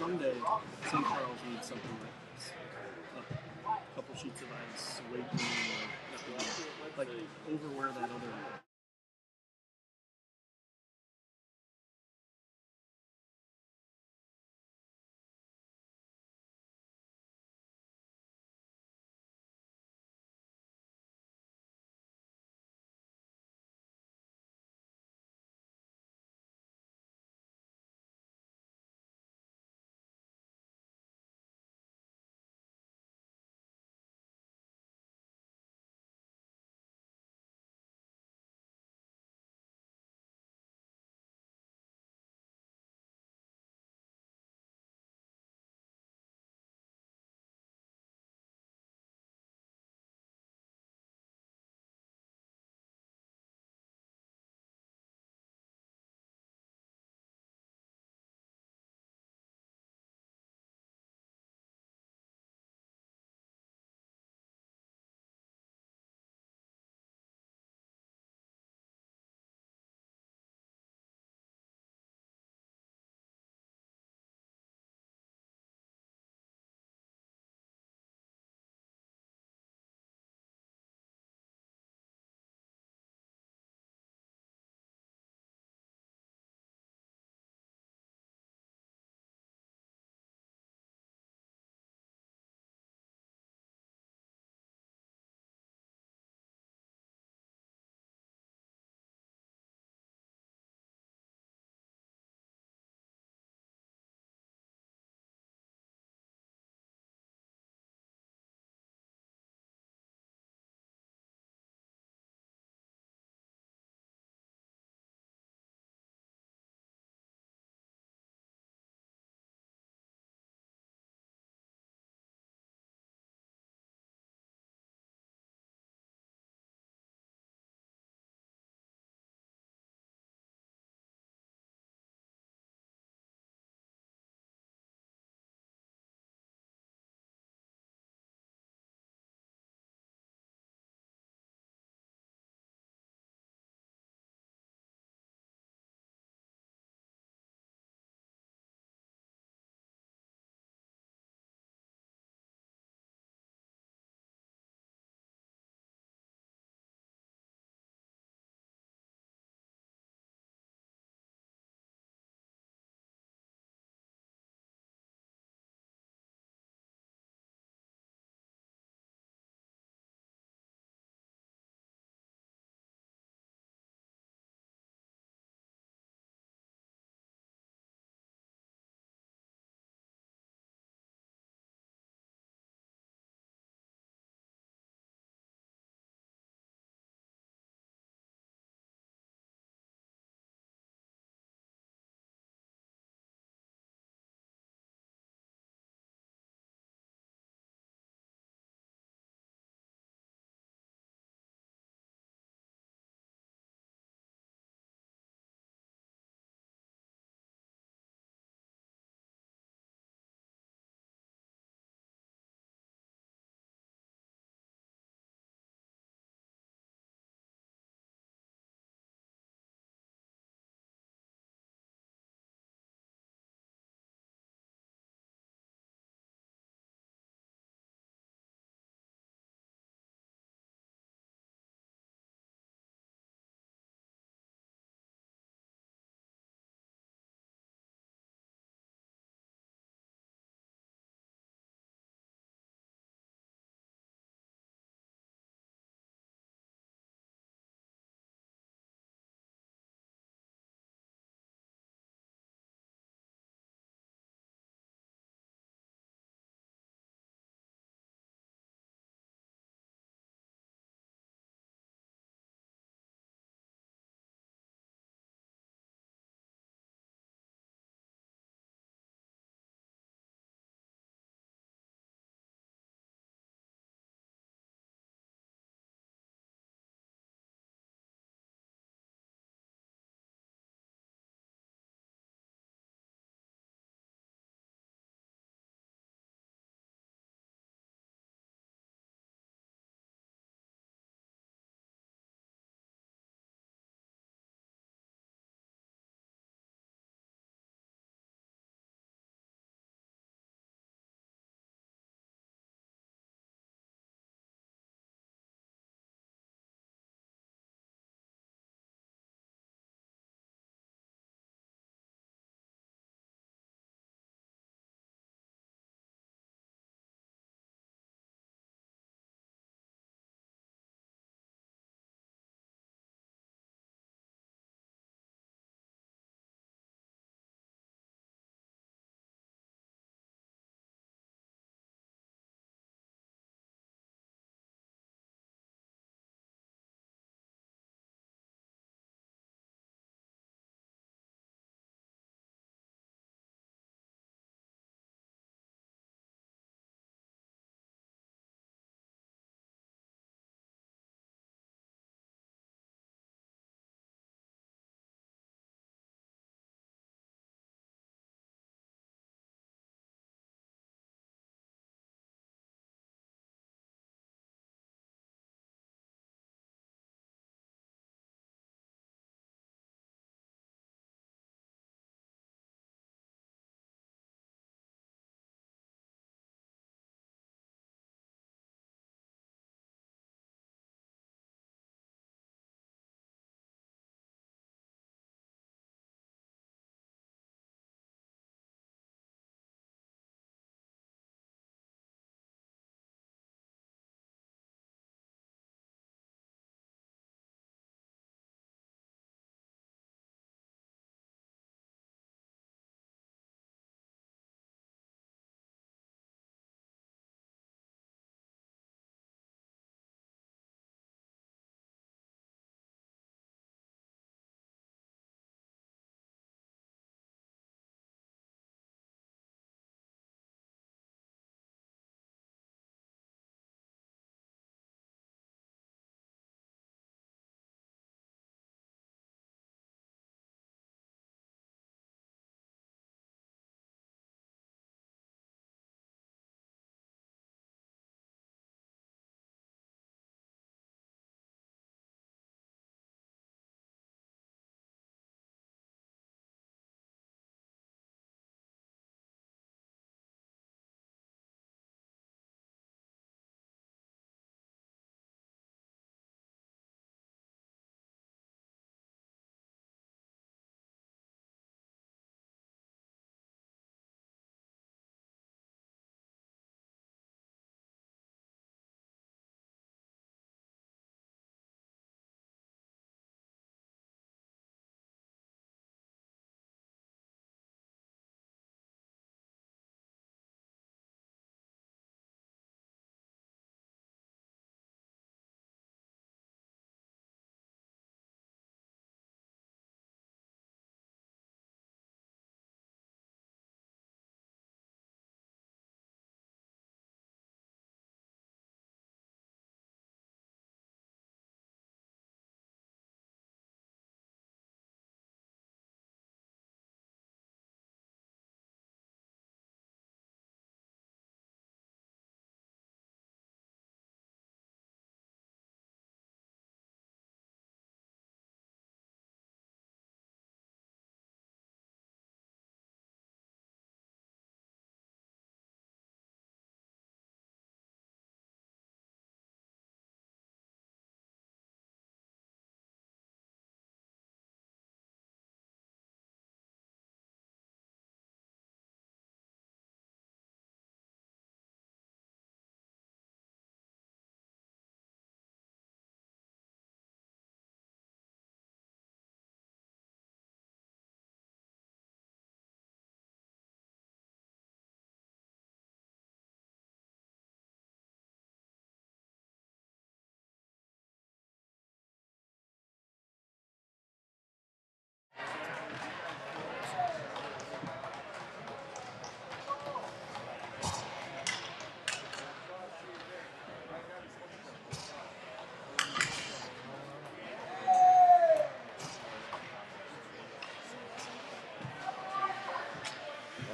someday St. Charles needs something like this. A couple sheets of ice, a weight room, like over where that other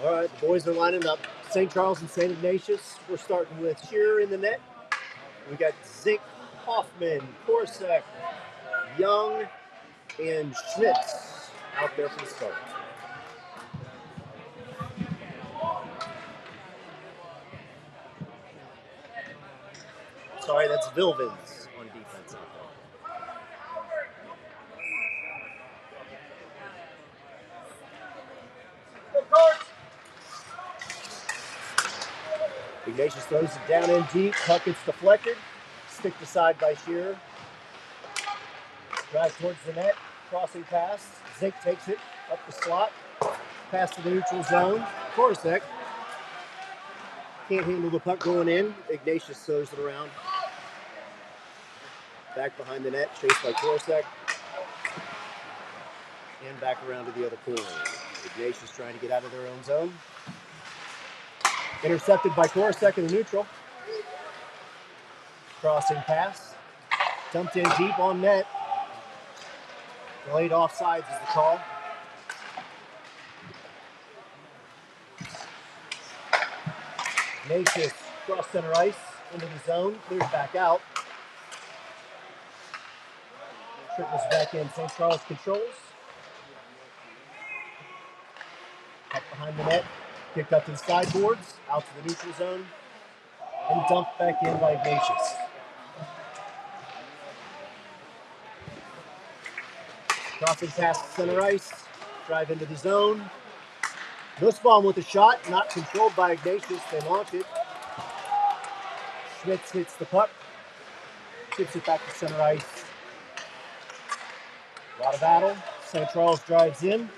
All right, the boys are lining up. St. Charles and St. Ignatius. We're starting with Shearer in the net. We got Zink, Hoffman, Korsek, Young, and Schmitz out there for the start. Sorry, that's Vilvins on defense out there. Ignatius throws it down in deep. Puck gets deflected. Sticked aside by Shearer. Drive towards the net. Crossing pass. Zink takes it up the slot. Pass to the neutral zone. Korsek can't handle the puck going in. Ignatius throws it around. Back behind the net. Chased by Korsek. And back around to the other corner. Ignatius trying to get out of their own zone. Intercepted by Korsek in the neutral. Crossing pass. Dumped in deep on net. Delayed offsides is the call. Ignatius cross center ice into the zone. Clears back out. Trickles back in. St. Charles controls. Up behind the net. Kicked up to the sideboards. Out to the neutral zone. And dumped back in by Ignatius. Crossing past center ice. Drive into the zone. Nussbaum with a shot. Not controlled by Ignatius. They launch it. Schmitz hits the puck. Chips it back to center ice. A lot of battle. St. Charles drives in.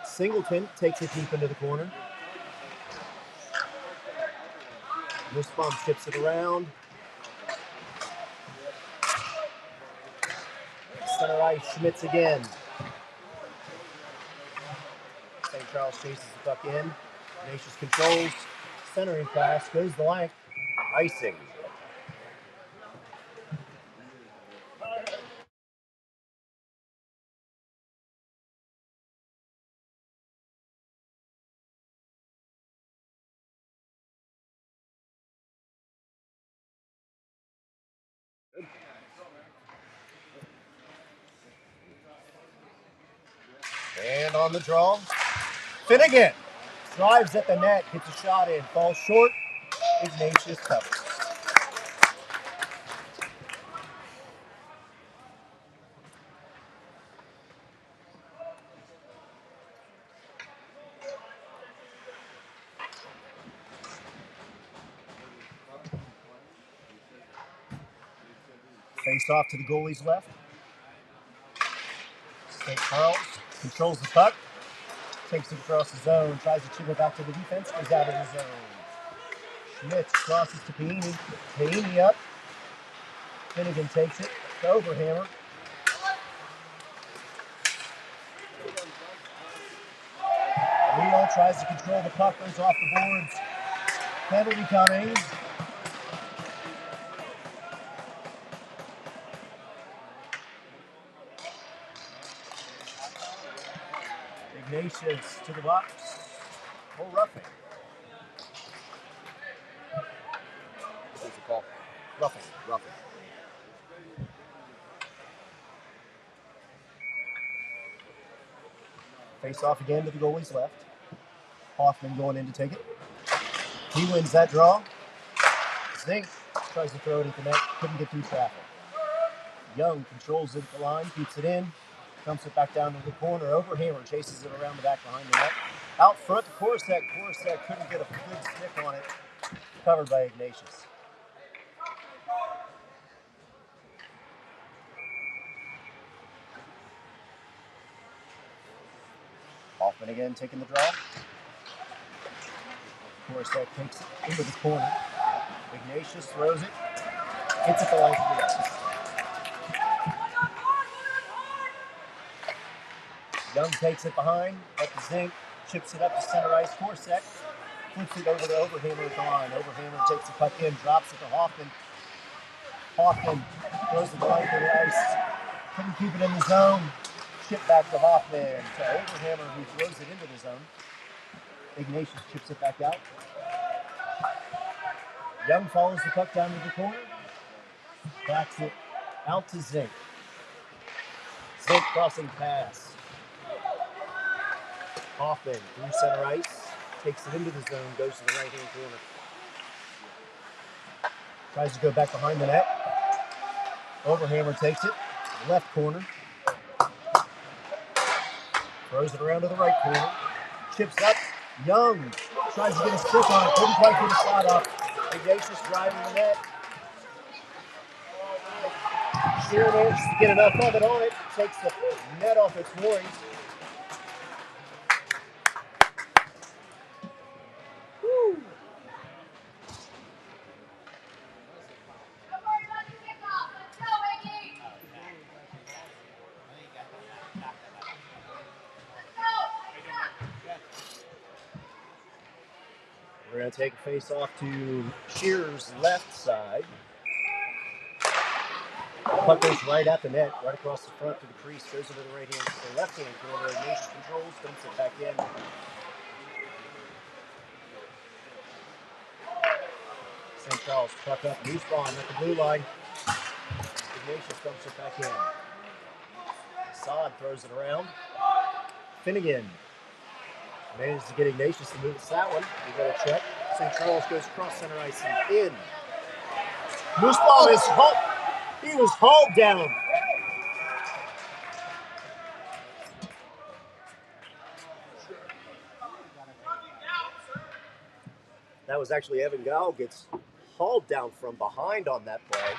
Singleton takes it deep into the corner. Nussbaum chips it around. Center ice, Schmitz again. St. Charles chases the puck in. Ignatius controls. Centering pass, goes the length. Icing. And on the draw, Finnegan drives at the net, hits a shot in, falls short. Ignatius covers. Face off to the goalie's left. St. Charles controls the puck, takes it across the zone, tries to chip it back to the defense, goes out of the zone. Schmitz crosses to Paini. Paini up. Finnegan takes it to Overhammer. Leo tries to control the puck, goes off the boards. Penalty coming. Ignatius to the box. Full roughing. What's the call? Roughing. Face off again to the goalie's left. Hoffman going in to take it. He wins that draw. Zink tries to throw it at the net. Couldn't get through traffic. Young controls it at the line, keeps it in. Dumps it back down to the corner. Overhammer chases it around the back behind the net. Out front to Korsek. Korsek couldn't get a good stick on it. Covered by Ignatius. Hoffman again taking the draw. Korsek takes it into the corner. Ignatius throws it. Hits it the length of the ice. Young takes it behind, up to Zink, chips it up to center ice. Korsek flips it over to Overhammer at the line. Overhammer takes the puck in, drops it to Hoffman. Hoffman throws the line to the ice. Couldn't keep it in the zone. Chip back to Hoffman to Overhammer, who throws it into the zone. Ignatius chips it back out. Young follows the puck down to the corner. Backs it out to Zink. Zink crossing pass. Hoffman through center ice. Takes it into the zone. Goes to the right-hand corner. Tries to go back behind the net. Overhammer takes it. Left corner. Throws it around to the right corner. Chips up. Young tries to get a stick on it. Couldn't quite get a shot off. Ignatius driving the net. Shearer manages to get enough of it on it. Takes the net off its moorings. Woo. We're going to take a face off to Shearer's left side. Puck goes right at the net, right across the front to the crease, goes into the left-hand corner. Ignatius controls, dumps it back in. St. Charles puck up, new spawn at the blue line. Ignatius dumps it back in. Sod throws it around. Finnegan manages to get Ignatius to move it that one. We got a check. St. Charles goes across center ice and in. Nussbaum is hauled. He was hauled down. That was actually Evan Gall gets hauled down from behind on that play.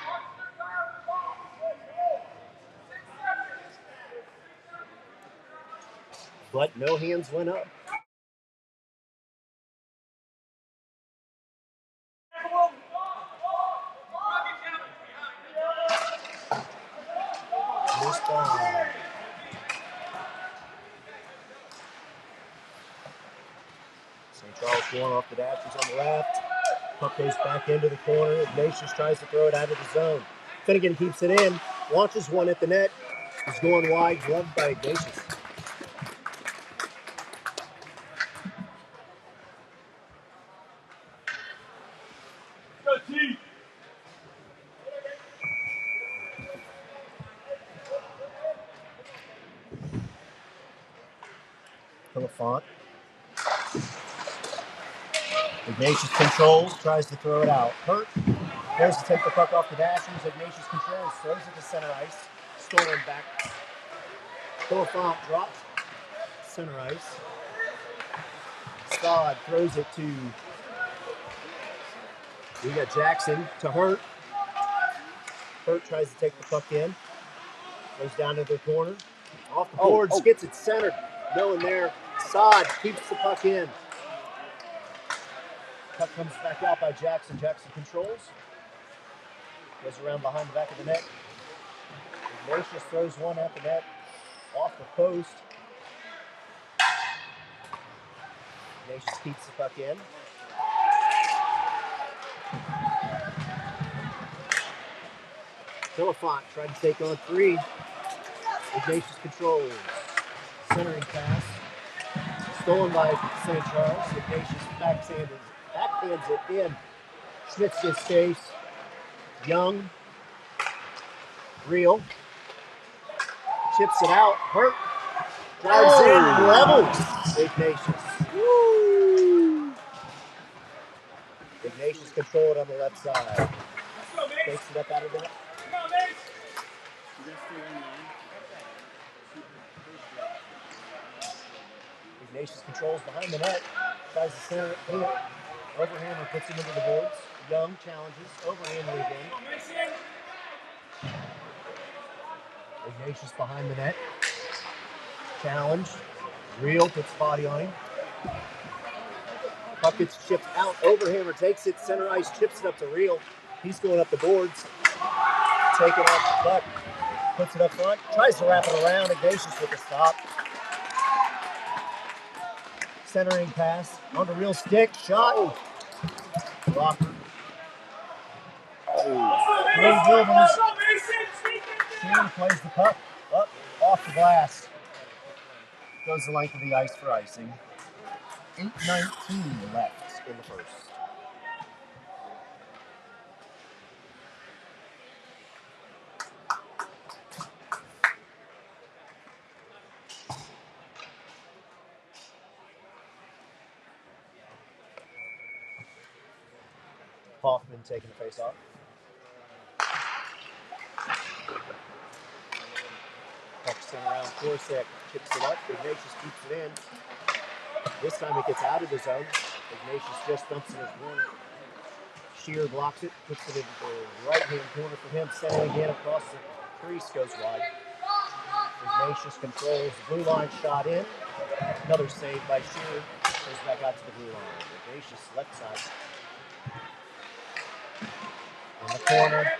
But no hands went up. Nussbaum. St. Charles going off the dashes on the left. Puck goes back into the corner. Ignatius tries to throw it out of the zone. Finnegan keeps it in. Launches one at the net. He's going wide, gloved by Ignatius. Go team! Philippont. Ignatius controls, tries to throw it out. Hurt. Goes to take the puck off the dashers. Ignatius controls, throws it to center ice. Stolen back. Philippont drops. Center ice. Sod throws it to. We got Jackson to Hurt. Hurt tries to take the puck in. Goes down to the corner. Off the boards, gets it centered. No one there. Sod keeps the puck in. Puck comes back out by Jackson. Jackson controls. Goes around behind the back of the net. Ignatius throws one at the net. Off the post. Ignatius keeps the puck in. Philippont tried to take on three. Ignatius controls. Centering pass. Stolen by St. Charles. Ignatius backhands it in. Schmitz gets chase. Young. Real. Chips it out. Hurt. Drives in. Levels. Ignatius. Woo! Ignatius controlled on the left side. Takes it up out of the net. Ignatius controls behind the net. Tries to center it here. Overhammer puts him into the boards. Young challenges. Overhammer again. Ignatius behind the net. Challenge. Real puts body on him. Puck gets chipped out. Overhammer takes it. Center ice chips it up to Real. He's going up the boards. Taking off the puck. Puts it up front. Tries to wrap it around. Ignatius with the stop. Centering pass. On the Real stick. Shot. Blocker. Three dribbles. Sheehan plays the puck up off the glass. Goes the length of the ice for icing. 8:19 left in the first. Hoffman taking the face off. Pucks in around Corsac, chips it up. Ignatius keeps it in. This time it gets out of the zone. Ignatius just dumps it in the corner. Shear blocks it, puts it in the right-hand corner for him. Sending again across the crease, goes wide. Ignatius controls the blue line, shot in. Another save by Shear. Goes back out to the blue line. Ignatius left side. In the corner.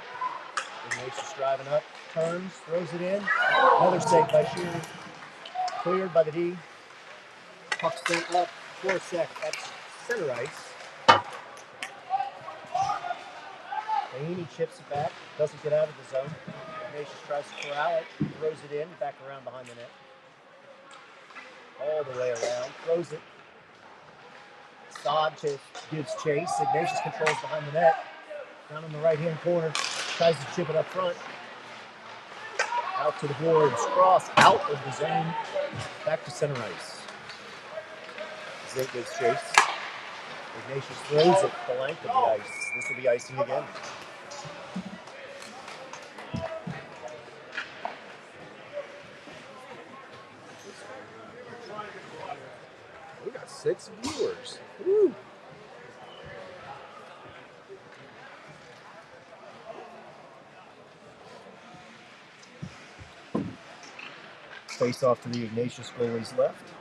Ignatius driving up, turns, throws it in. Another save by Shear. Cleared by the D. Puck sent up. Corsac at center ice. Mahoney chips it back, doesn't get out of the zone. Ignatius tries to corral it, throws it in, back around behind the net. All the way around, throws it. Sod gives chase. Ignatius controls behind the net. Down in the right-hand corner, tries to chip it up front. Out to the boards, cross, out of the zone, back to center ice. Zink gives chase. Ignatius throws it the length of the ice. This will be icing again. We got 6 viewers. Woo! Face off to the Ignatius goalie's left.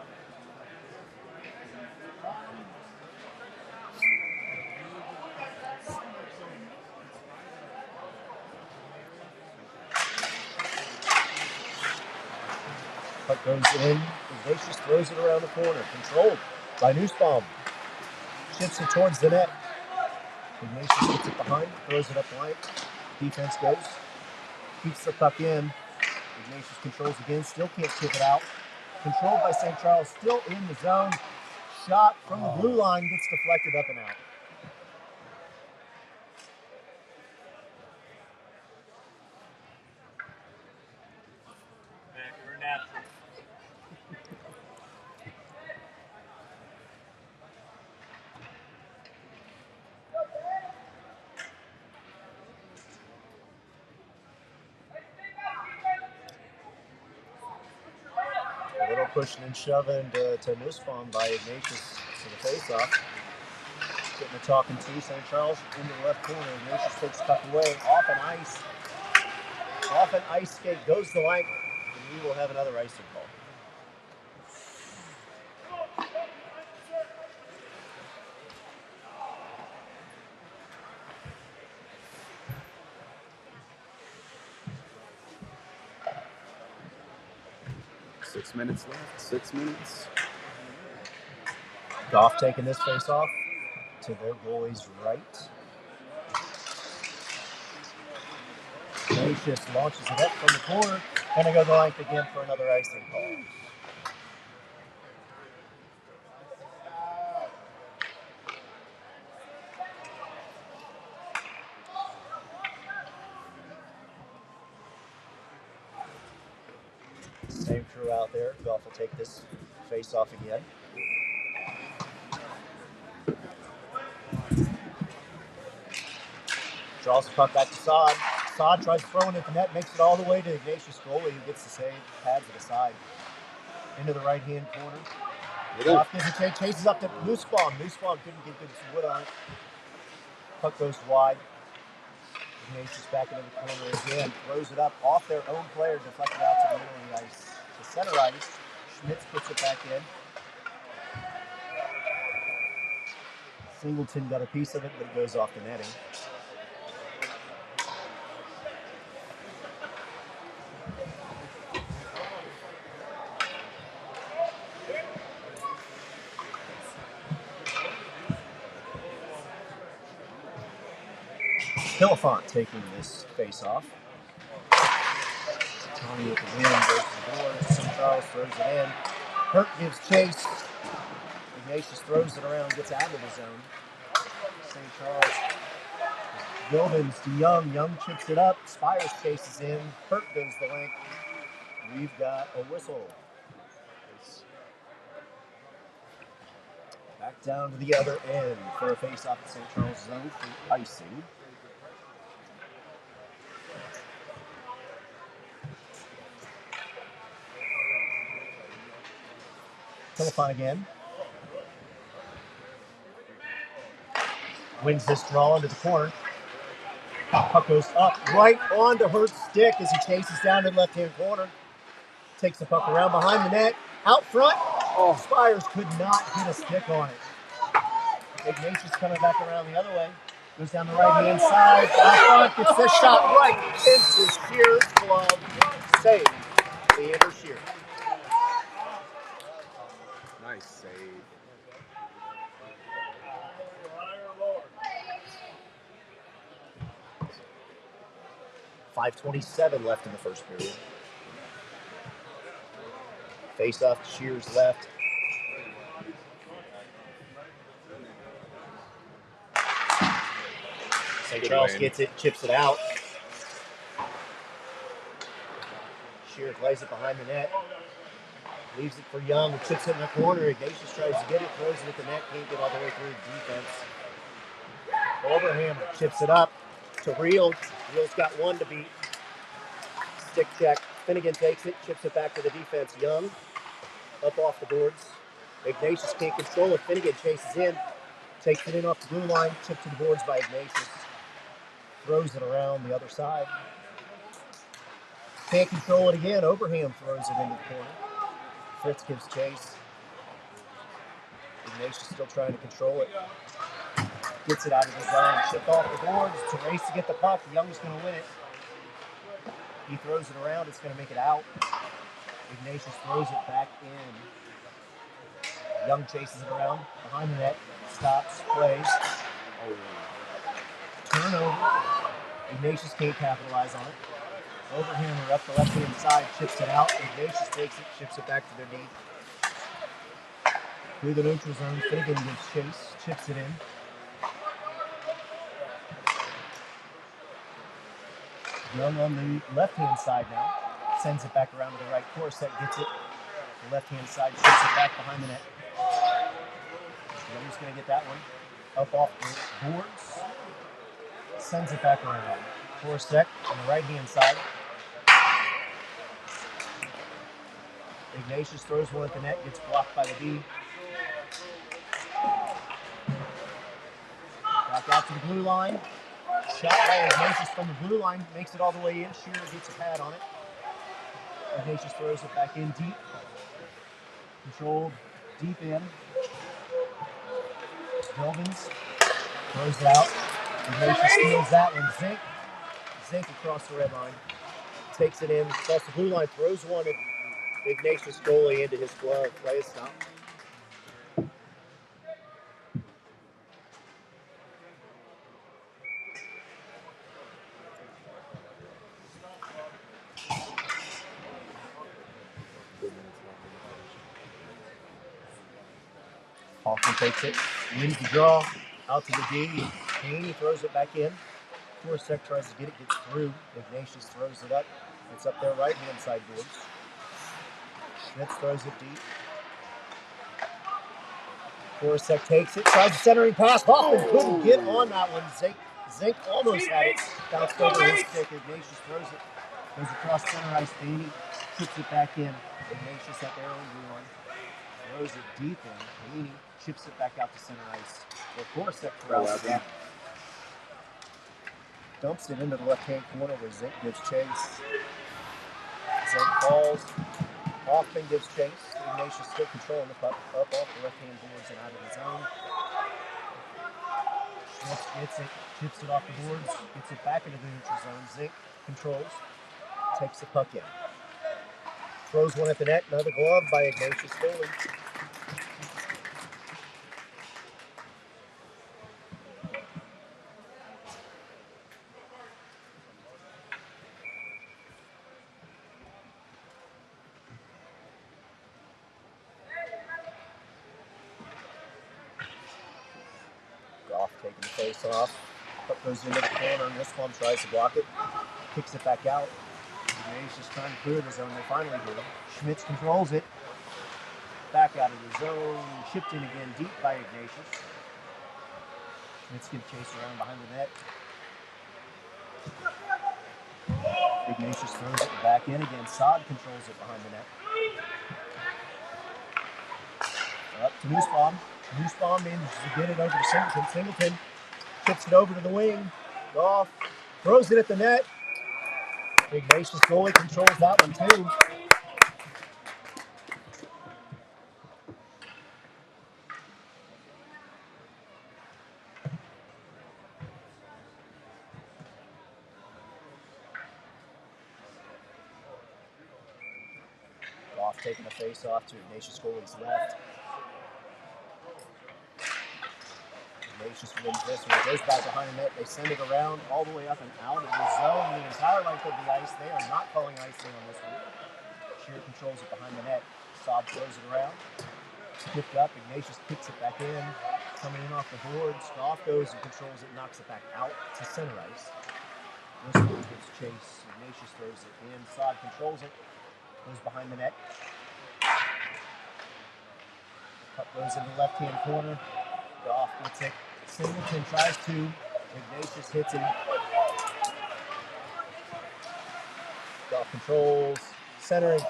Puck goes in. Ignatius throws it around the corner. Controlled by Nussbaum. Chips it towards the net. Ignatius gets it behind. Throws it up the line. Defense goes. Keeps the puck in. Ignatius controls again. Still can't chip it out. Controlled by St. Charles. Still in the zone. Shot from the blue line. Gets deflected up and out. A little pushing and shoving to Nussbaum by Ignatius to the face-off. Getting the talking to St. Charles into the left corner. Ignatius takes the puck away. Off an ice. Off an ice skate. Goes the line. And we will have another icing call. Six minutes left. 6 minutes. Goff taking this face-off to their goalie's right. Ignatius launches it up from the corner. Gonna go the length again for another icing call. Same crew out there. Goff will take this face-off again. Draws the puck back to Sod. Sod tries throwing it at the net, makes it all the way to Ignatius goalie, who gets the save, pads it aside. Into the right-hand corner. Goff gives a chase, chases up to Nussbaum. Nussbaum couldn't get good wood on it. Puck goes wide. Ignatius back into the corner again. Throws it up off their own player, deflected out to the middle of the ice. The center ice. Schmitz puts it back in. Singleton got a piece of it, but it goes off the netting. Hillefant taking this face-off. Tony with the win goes to the board. St. Charles throws it in. Hurt gives chase. Ignatius throws it around, gets out of the zone. St. Charles. Gilvins to Young. Young chips it up. Spires chases in. Hurt goes the length. We've got a whistle. Back down to the other end for a face-off at St. Charles zone for icing. Telephone again. Wins this draw into the corner. Puck goes up right onto Hurt's stick as he chases down in left-hand corner. Takes the puck around behind the net. Out front. Oh, Spires could not get a stick on it. Ignatius coming back around the other way. Goes down the right-hand side. Out front gets this shot right into Shear's glove. Save. Leander Shear. Nice save. .527 left in the first period. Face off to Shear's left. St. Charles gets it, chips it out. Shear plays it behind the net. Leaves it for Young, who chips it in the corner. Ignatius tries to get it, throws it at the net, can't get all the way through the defense. Overhammer chips it up to Reel. Reel's got one to beat. Stick check. Finnegan takes it, chips it back to the defense. Young up off the boards. Ignatius can't control it. Finnegan chases in, takes it in off the blue line, chipped to the boards by Ignatius. Throws it around the other side. Can't control it again. Overham throws it into the corner. Fritz gives chase. Ignatius still trying to control it. Gets it out of the zone. Shipped off the boards. It's a race to get the puck. Young's going to win it. He throws it around. It's going to make it out. Ignatius throws it back in. Young chases it around. Behind the net. Stops. Plays. Turnover. Ignatius can't capitalize on it. Overhammer up the left-hand side. Chips it out. Ignatius takes it. Chips it back to their knee. Through the neutral zone. Finnegan gives chase. Chips it in. Young on the left-hand side now. Sends it back around to the right. Corset gets it. The left-hand side shoots it back behind the net. Young's going to get that one. Up off the boards. Sends it back around. Corset on the right-hand side. Ignatius throws one at the net. Gets blocked by the D. Back out to the blue line. Shot by Ignatius from the blue line, makes it all the way in. Shearer gets a pad on it. Ignatius throws it back in deep. Controlled deep in. Gilvins throws it out. Ignatius steals that one. Zink across the red line. Takes it in, across the blue line, throws one at Ignatius goalie into his glove. Play is stopped. Hoffman takes it, wins the draw, out to the D. Haney throws it back in. Korsek tries to get it, gets through. Ignatius throws it up. It's up there right-hand side boards. Schmitz throws it deep. Korsek takes it, tries a centering pass. Hoffman couldn't get on that one. Zink almost had it. Bounced over his stick. Ignatius throws it. Goes across center ice. Haney chips it back in. Ignatius at their own blue line. Throws it deep in. Haney chips it back out to center ice. Well, Korsek throws it. Dumps it into the left-hand corner where Zink gives chase. Zink falls. Hoffman gives chase. Ignatius still controlling the puck up off the left-hand boards and out of the zone. Schmitz gets it, chips it off the boards, gets it back into the neutral zone. Zink controls, takes the puck in. Throws one at the net, another glove by Ignatius goalie. face off. Puck goes into the corner, and Nussbaum tries to block it. Kicks it back out. Ignatius trying to clear the zone. They finally do. Schmitz controls it. Back out of the zone. Shipped in again deep by Ignatius. Schmitz can chase around behind the net. Ignatius throws it back in again. Saad controls it behind the net. Up to Nussbaum. Nussbaum manages to get it over to Singleton. Singleton chips it over to the wing. Goff throws it at the net. Ignatius goalie controls that one too. Goff taking a face off to Ignatius goalie's left. Ignatius wins this one. It goes back behind the net. They send it around all the way up and out of the zone. The entire length of the ice. They are not calling icing on this one. Shear controls it behind the net. Saab throws it around. Tipped up. Ignatius kicks it back in. Coming in off the boards. Goff goes and controls it. Knocks it back out to center ice. This one gives chase. Ignatius throws it in. Saab controls it. Goes behind the net. Puck goes in the left-hand corner. Goff gets it. Singleton tries to. Ignatius hits him. Goff controls. Centering.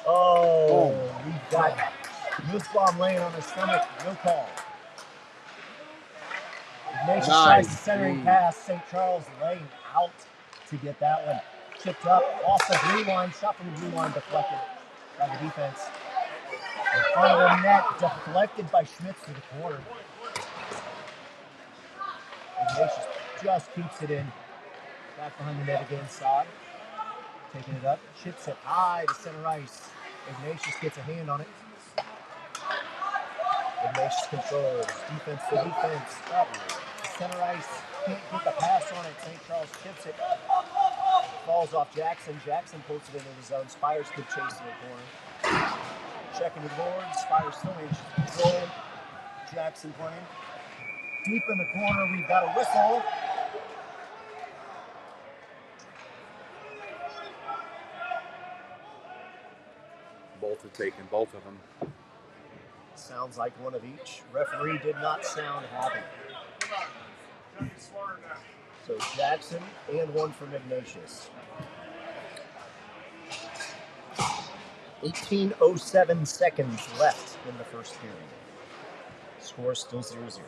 Oh, we've got Nussbaum laying on his stomach. No call. Ignatius tries to centering pass. St. Charles laying out to get that one. Chipped up off the blue line. Shot from the blue line deflected by the defense. In front of the net, deflected by Schmitz to the corner. Ignatius just keeps it in. Back behind the net again, Saad. Taking it up, chips it high to center ice. Ignatius gets a hand on it. Ignatius controls. Defense to defense. Up to center ice. Can't get the pass on it. St. Charles chips it. Falls off Jackson. Jackson pulls it into the zone. Spires could chase in the corner. Checking the boards. Spires still manages to control it. Jackson playing. Deep in the corner, we've got a whistle. Both are taken, both of them. Sounds like one of each. Referee did not sound happy. So Jackson and one from Ignatius. 18:07 seconds left in the first period. Score still 0-0.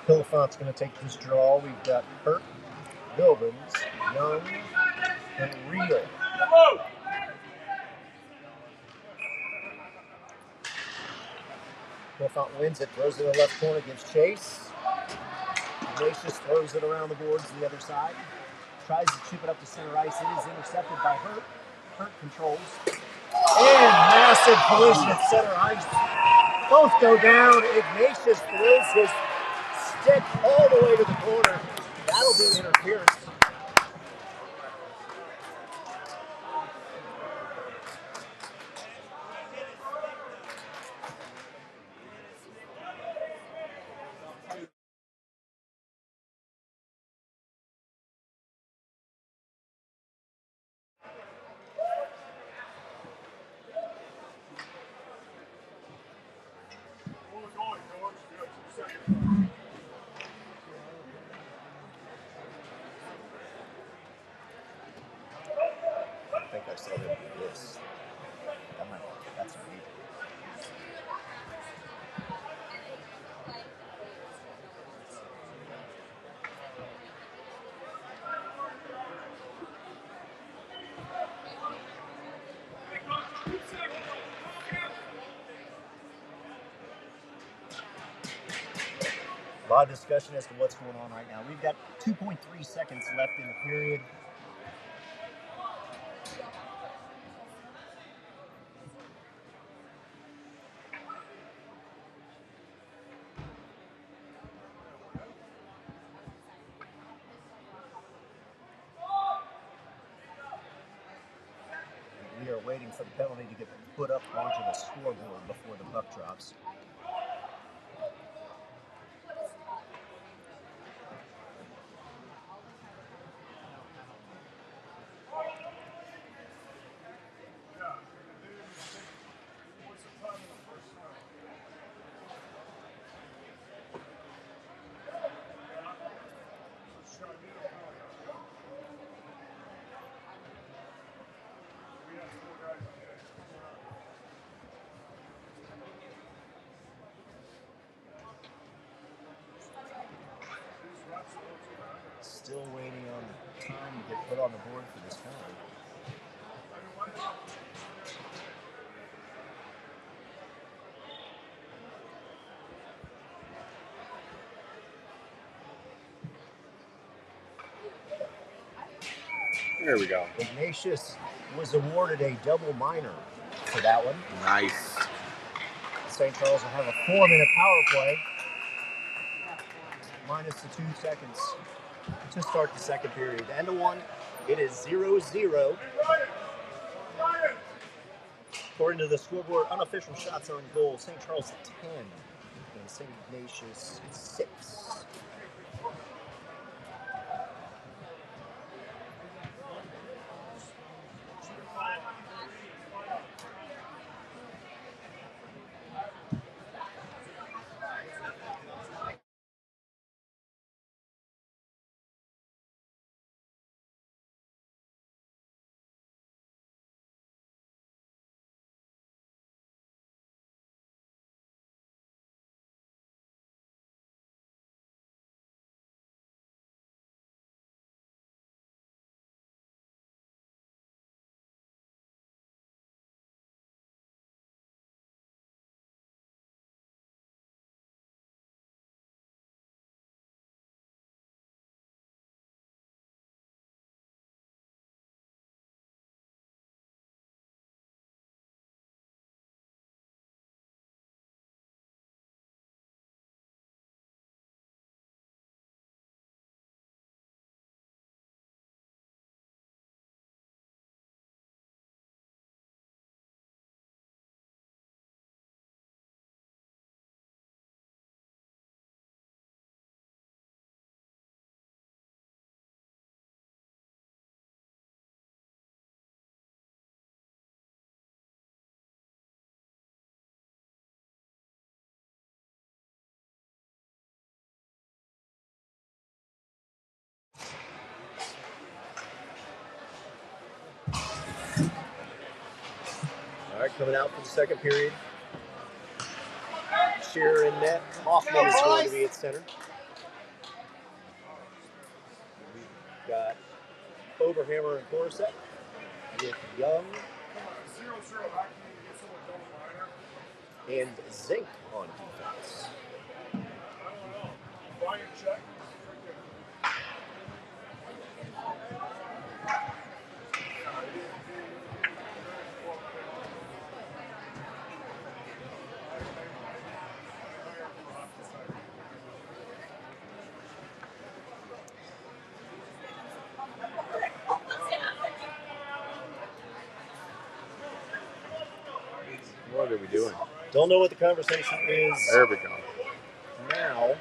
Hillefont's going to take this draw. We've got Hurt, Wilbins, Young, and Reel. Hillefont wins it, throws it in the left corner, gives chase. Ignatius throws it around the boards to the other side. Tries to chip it up to center ice. It is intercepted by Hurt. Hurt controls. And massive collision at center ice. Both go down. Ignatius throws his stick all the way to the corner. That'll be interference. I think I saw him do this. That's amazing. A lot of discussion as to what's going on right now. We've got 2.3 seconds left in the period. waiting for the penalty to get put up onto the scoreboard before the puck drops. Still waiting on the time to get put on the board for this penalty. There we go. Ignatius was awarded a double minor for that one. Nice. St. Charles will have a 4-minute power play, minus the 2 seconds to start the second period. End of one, it is 0-0. According to the scoreboard, unofficial shots on goal. St. Charles 10 and St. Ignatius 6. All right, coming out for the second period. Shearer in net. Hoffman is going to be at center. We've got Oberhammer and Corset with Young and Zink on defense. What are we doing? Don't know what the conversation is There we go. now.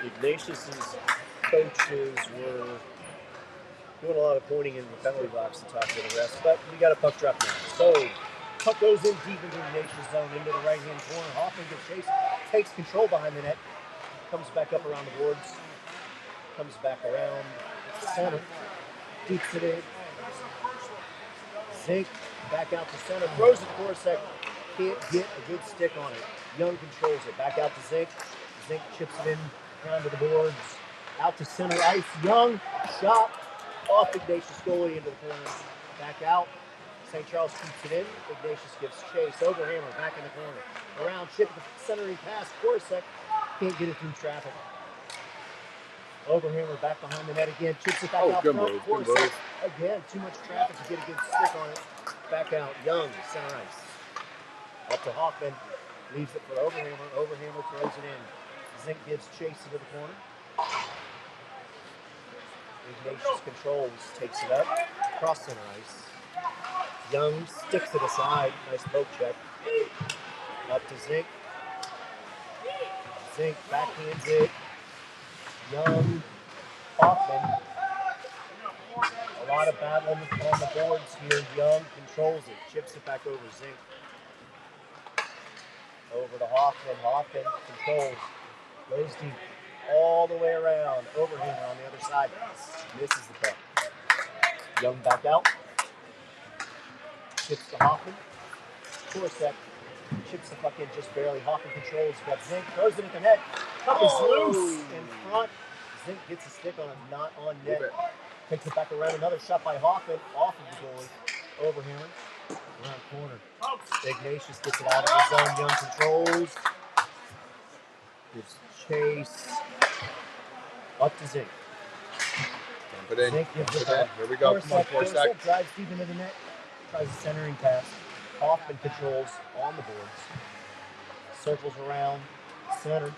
Ignatius's coaches were doing a lot of pointing in the penalty box to talk to the rest, but we got a puck drop now. So puck goes in deep into Ignatius' zone, into the right-hand corner. Hoffman gets chased, takes control behind the net, comes back up around the boards, comes back around center, keeps it in. Zink back out to center, throws it for a second, can't get a good stick on it. Young controls it, back out to Zink. Zink chips it in down to the boards, out to center ice. Young shot off Ignatius goalie into the corner, back out. St. Charles keeps it in. Ignatius gives chase. Overhammer back in the corner. Around, chip the centering pass. Korsek can't get it through traffic. Overhammer back behind the net again. Chips it back out front. Korsek again. Too much traffic to get a good stick on it. Back out. Young, center ice. Up to Hoffman. Leaves it for Overhammer. Overhammer throws it in. Zink gives chase into the corner. Ignatius controls. Takes it up. Cross center ice. Young sticks it aside. Nice poke check. Up to Zink. Zink backhands it. Young, Hoffman. A lot of battle on the boards here. Young controls it. Chips it back over Zink. Over to Hoffman. Hoffman controls. Goes deep. All the way around. Overhander on the other side. Misses the puck. Young back out. Chips to Hoffman. Torset chips the puck in just barely. Hoffman controls. Got Zink. Throws it at the net. Puck is loose in front. Zink gets a stick on it. Not on net. Takes it back around. Another shot by Hoffman. Off of the goalie. Overhammer. Around corner. Ignatius gets it out of his zone. Young controls. Gives chase. Up to Zink. Dump it in. Zink gives it in. Here we go. Come on, Torset drives deep into the net. Tries a centering pass. Hoffman controls on the boards. Circles around center.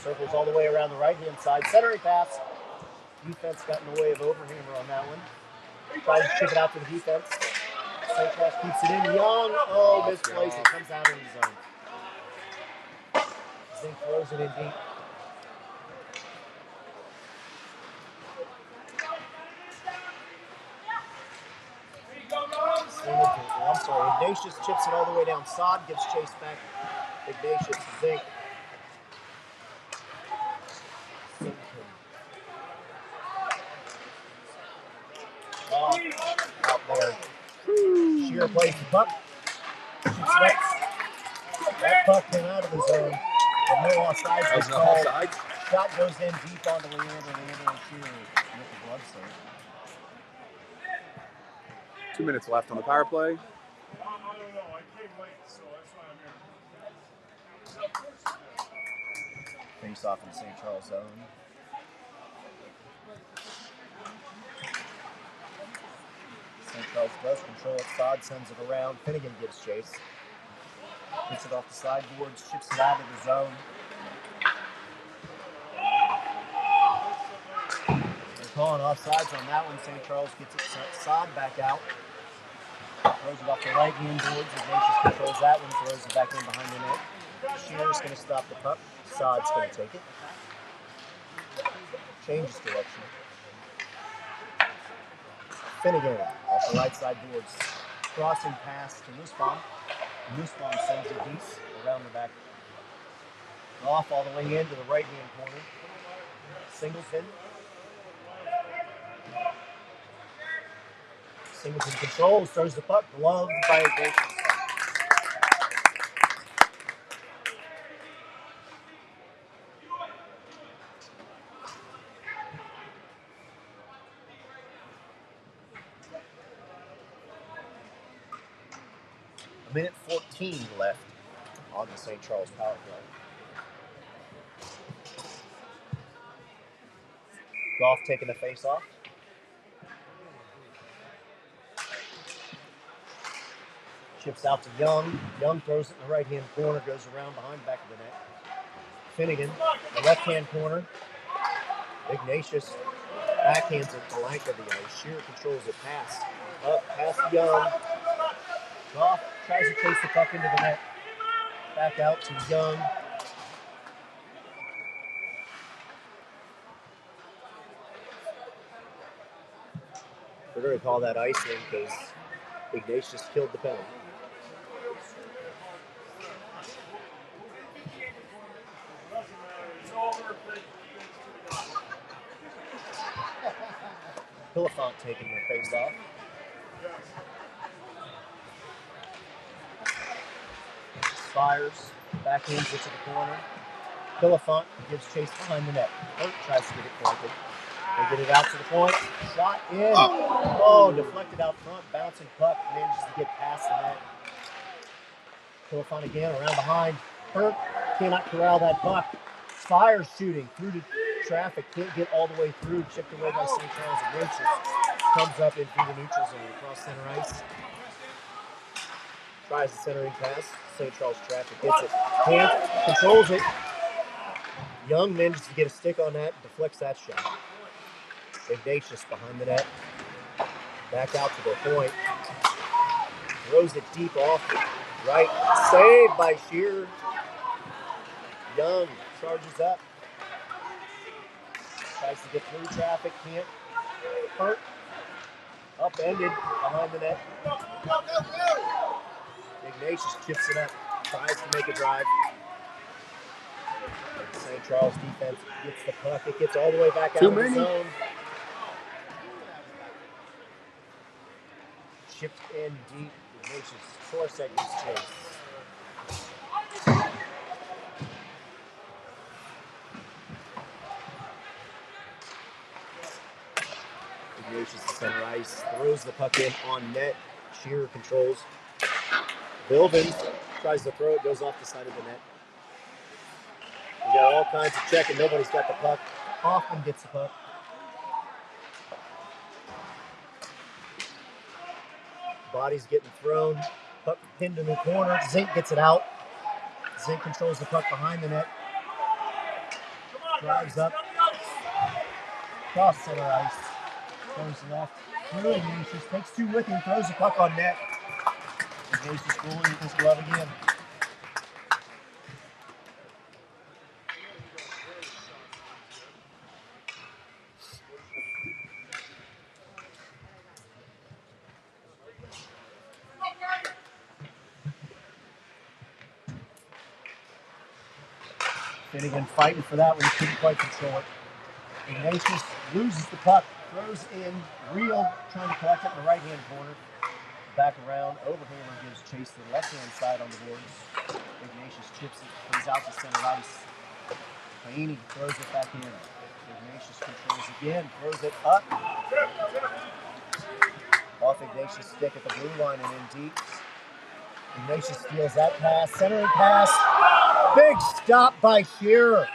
Circles all the way around the right-hand side. Centering pass. Defense got in the way of Overhammer on that one. Tries to chip it out to the defense. St. Charles keeps it in. Young. Oh, misplays it. Comes out of the zone. Zink throws it in deep. Ignatius chips it all the way down. Sod gets chased back. Ignatius, Zink. Out there. Shear plays the puck. That puck came out of the zone. The no offsides was called. Shot goes in deep onto Leander and Shear with the glove save. 2 minutes left on the power play. I don't know. I came late, so that's why I'm here. Face off in the St. Charles zone. St. Charles does control it. Sod sends it around. Finnegan gives chase. Gets it off the sideboards. Chips it out of the zone. They're calling offsides on that one. St. Charles gets it. Sod back out. Throws it off the right-hand boards. Ignatius controls that one. Throws it back in behind the net. Shear's going to stop the puck. Sod's going to take it. Changes direction. Finnegan off the right side boards. Crossing pass to Nussbaum. Nussbaum sends a piece around the back. Off all the way into the right-hand corner. Singleton. Singleton controls, throws the puck, gloved by Ignatius. A minute 14 left on the St. Charles power play. Goff taking the face off. Chips out to Young. Young throws it in the right-hand corner, goes around behind the back of the net. Finnegan, the left-hand corner. Ignatius backhands it to length of the ice. Shearer controls it. Pass. Up, past Young. Goff tries to chase the puck into the net. Back out to Young. We're going to call that icing because Ignatius killed the penalty. Philippont taking the face off. Fires, backhands it to the corner. Philippont gives chase behind the net. Hurt tries to get it pointed. They get it out to the point. Shot in. Oh, deflected out front. Bouncing puck. Manages to get past the net. Philippont again around behind. Hurt cannot corral that puck. Fires shooting through the traffic. Can't get all the way through. Chipped away by St. Charles Ignatius. Comes up in through the neutral zone across center ice. Tries the centering pass. St. Charles traffic gets it. Hands, controls it. Young manages to get a stick on that. Deflects that shot. Ignatius behind the net. Back out to the point. Throws it deep off. Right. Saved by Shearer. Young charges up. Tries to get through traffic. Can't. Hurt. Upended behind the net. Ignatius chips it up. Tries to make a drive. St. Charles defense gets the puck. It gets all the way back out of the zone. Chipped in deep. Ignatius. 4 seconds chase. Ignatius to center ice. Throws the puck in on net. Shearer controls. Bilvin tries to throw it. Goes off the side of the net. We got all kinds of checking. Nobody's got the puck. Hoffman gets the puck. Body's getting thrown. Puck pinned in the corner. Zink gets it out. Zink controls the puck behind the net. Drives up. Cross center ice. Throws left. Through Ignatius. Takes 2 with him. Throws the puck on net. Ignatius rolling with his glove again. Finnegan fighting for that one. He couldn't quite control it. Ignatius loses the puck. Throws in. Real trying to collect it in the right-hand corner. Back around. Overhammer gives chase to the left-hand side on the boards. Ignatius chips it. Comes out to center ice. Paini throws it back in. Ignatius controls again. Throws it up. Off Ignatius' stick at the blue line and in deep. Ignatius steals that pass. Centering pass. Big stop by Shearer.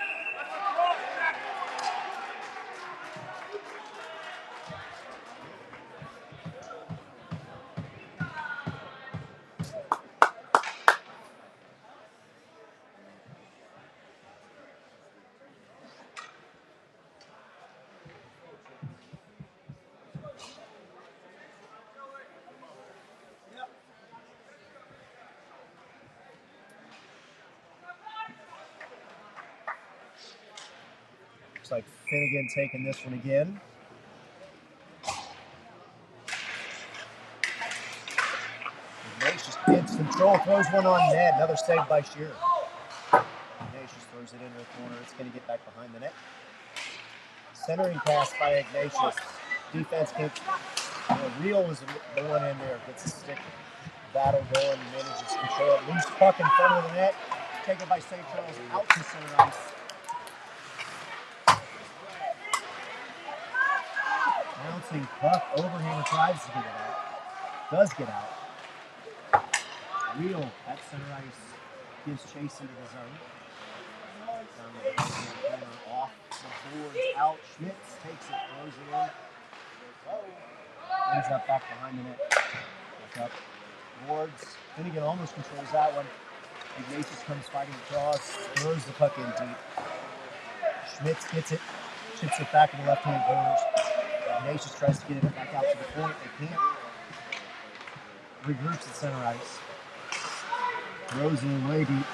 Looks like Finnegan taking this one again. Ignatius gets control, throws one on net. Another save by Shearer. Ignatius throws it into the corner. It's going to get back behind the net. Centering pass by Ignatius. Defense can't. Real was the one in there. Gets a stick battle going. Manages to control it. Loose puck in front of the net. Taken by St. Charles out to center ice. Bouncing puck. Overhammer tries to get it out. Does get out. Real at center ice gives chase into the zone. Down the right-hand corner, off the boards, out. Schmitz takes it, throws it in. Ends up back behind the net. Back up. Boards. Finnegan almost controls that one. Ignatius comes fighting across, throws the puck in deep. Schmitz gets it, chips it back in the left-hand corners. Ignatius tries to get it back out to the point. They can't. Regroups at center ice. Throws it in way deep.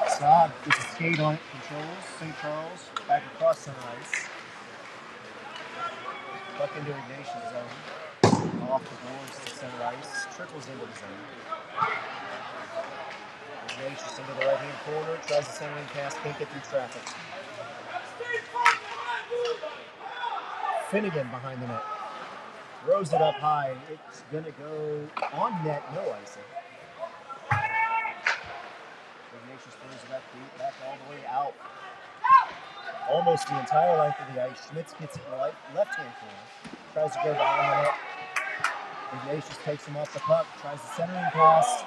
Saab gets a skate on it, controls. St. Charles back across center ice. Puck into Ignatius' zone. Off the boards to center ice. Trickles into the zone. Ignatius into the right-hand corner. Tries the centering pass. Can't get through traffic. Finnegan behind the net. Throws it up high. It's going to go on net. No icing. Ignatius throws it up deep, back all the way out. Almost the entire length of the ice. Schmitz gets it in the left-hand corner. Tries to go behind the net. Ignatius takes him off the puck. Tries the centering pass.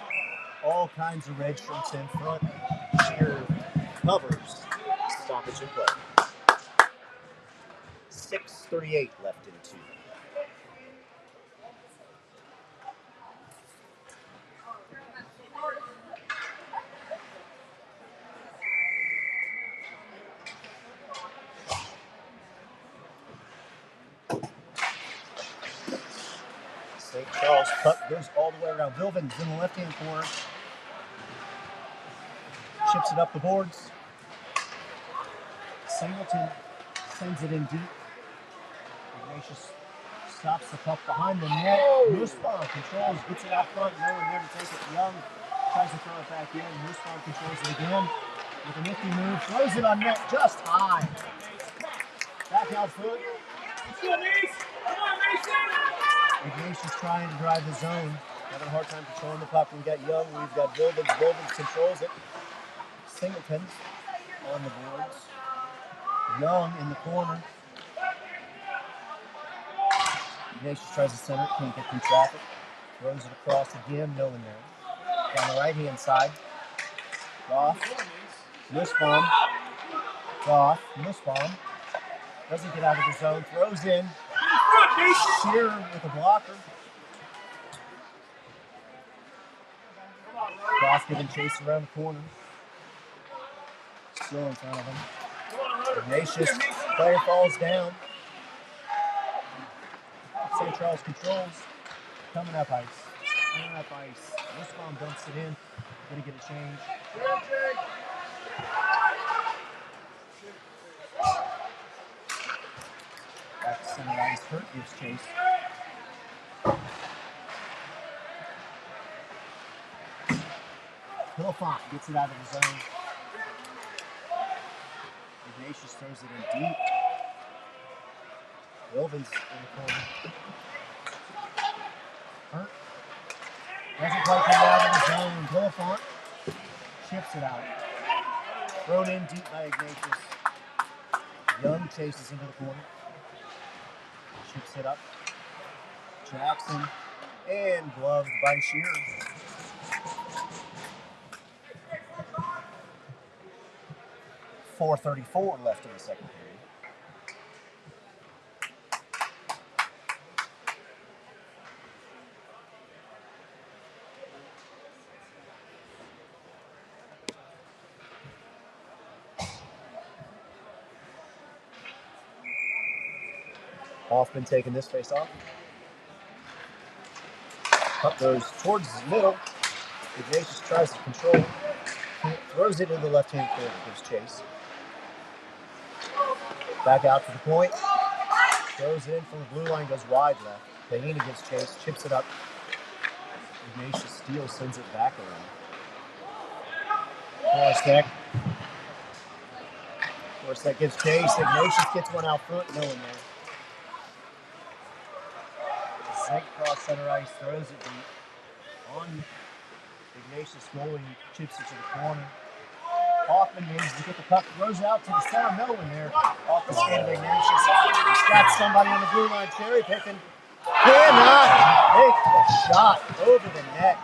All kinds of red shirts in front. Shearer covers. Stoppage in play. 6:38 left in 2. St. Charles. Puck goes all the way around. Vilvin's in the left-hand corner. Chips it up the boards. Singleton sends it in deep. Ignatius stops the puck behind the net. Nussbaum controls, gets it out front. No one there to take it. Young tries to throw it back in. Nussbaum controls it again with a nifty move. Throws it on net just high. Back out front. Ignatius trying to drive the zone. Having a hard time controlling the puck. We've got Young, we've got Vilvins. Vilvins controls it. Singleton on the boards. Young in the corner. Ignatius tries to center it, can't get through traffic. Throws it across again, no one there. Down the right-hand side. Goff. Nussbaum. Goff. Nussbaum. Doesn't get out of the zone. Throws in. Shearer with a blocker. Goff giving chase around the corner. Still in front of him. Ignatius, player falls down. St. Charles controls. Coming up ice. Coming up ice. Nussbaum dumps it in. Gonna get a change. Back to center ice. Hurt gives chase. Hillfont gets it out of the zone. Ignatius throws it in deep. Vilvin's in the corner. Hurt. Doesn't quite come out of the zone. Hillfont chips it out. Thrown in deep by Ignatius. Young chases into the corner. Chips it up. Jackson and gloved by Shearer. .434 left in the second period. Hoffman taking this face off. Puck goes towards the middle. Ignatius tries to control it. Throws it into the left-hand corner. Gives chase. Back out to the point. Throws it in from the blue line. Goes wide left. Payini gives chase. Chips it up. Ignatius steals. Sends it back around. Forstek gives chase. Ignatius gets one out front. No one there. Zek cross center ice, throws it deep. On Ignatius goalie, chips it to the corner. Hoffman manages to get the puck, throws it out to the center, no one there. Off the skate of Ignatius. He's got somebody on the blue line, cherry picking. Cannot make the shot over the net.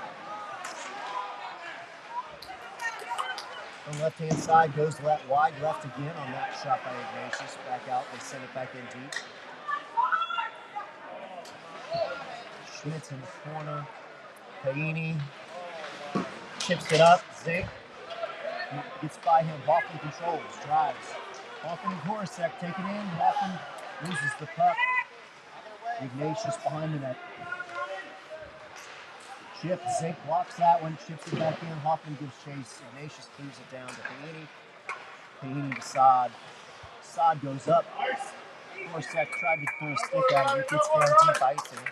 On the left-hand side, goes wide left again on that shot by Ignatius. Back out, they send it back in deep. Schmitz in the corner. Payini chips it up. Zink gets by him. Hoffman controls, drives. Hoffman and Horacek take it in. Hoffman loses the puck. Ignatius behind the net. Chip. Zink blocks that one. Chips it back in. Hoffman gives chase. Ignatius clears it down to Payini. Payini to Saad. Saad goes up. Horacek tried to throw a stick at it. It gets down deep icing.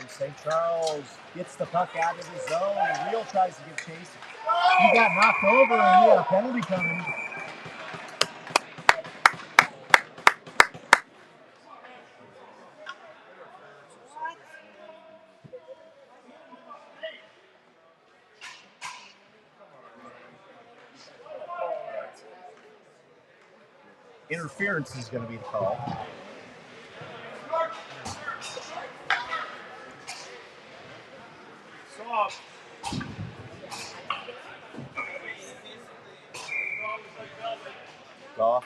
St. Charles gets the puck out of the zone. Real tries to give chase. He got knocked over and he had a penalty coming. Interference is going to be the call.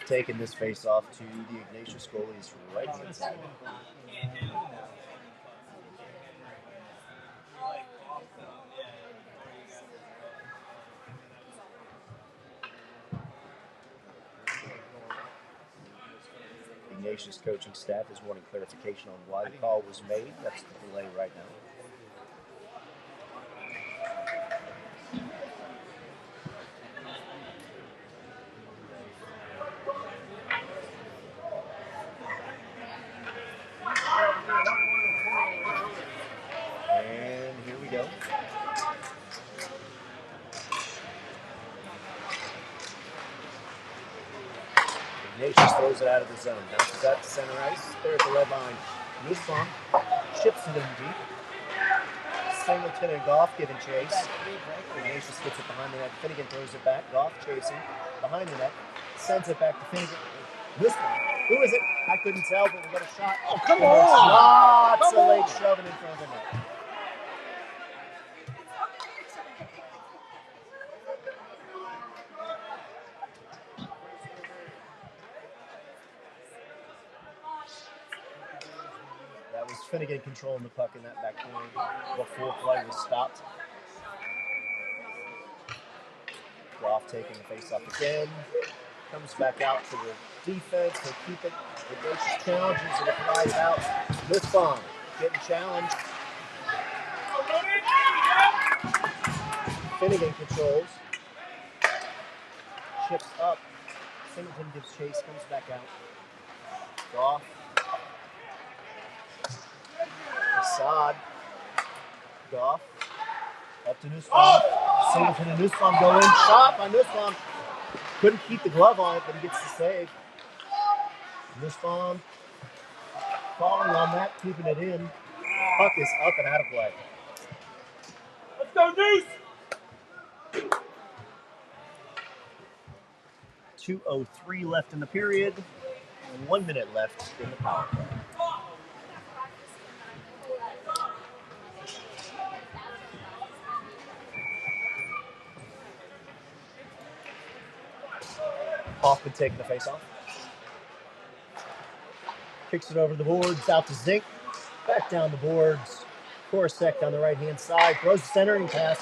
taking this face-off to the Ignatius goalie's right-hand side. Ignatius coaching staff is wanting clarification on why the call was made. That's the delay right now. And here we go. Ignatius throws it out of the zone. Bounces out to center ice. There at the red line. Nussbaum chips it in deep. Singleton and Goff giving chase. Ignatius gets it behind the net. Finnegan throws it back. Goff chasing behind the net. Sends it back to Finnegan. Nussbaum. Who is it? I couldn't tell, but we got a shot. Oh, come on! Lots of late shoving in front of the net. That was Finnegan controlling the puck in that back corner before play was stopped. Goff taking the face-off again. Comes back out to the defense. They keep it. Ignatius challenges and it flies out. Nussbaum getting challenged. Finnegan controls. Chips up. Singleton gives chase. Comes back out. Goff. Assad. Goff. Up to Nussbaum. Singleton and Nussbaum go in. Shot by Nussbaum. Couldn't keep the glove on it, but he gets the save. Nussbaum falling on that, keeping it in. Puck is up and out of play. Let's go, Deuce! 2:03 left in the period. 1 minute left in the power play. Hoffman taking the face-off. Kicks it over the boards, out to Zink. Back down the boards. Korosek on the right-hand side. Throws the centering pass.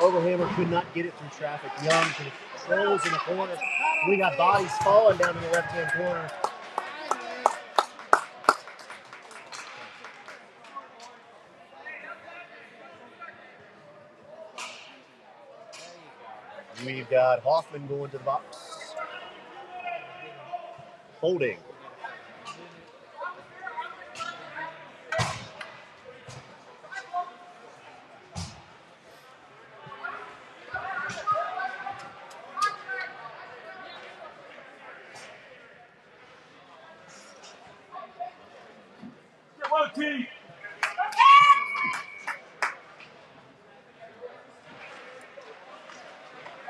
Overhammer could not get it through traffic. Young controls in the corner. We got bodies falling down in the left-hand corner. We've got Hoffman going to the box. Holding. Get well, team!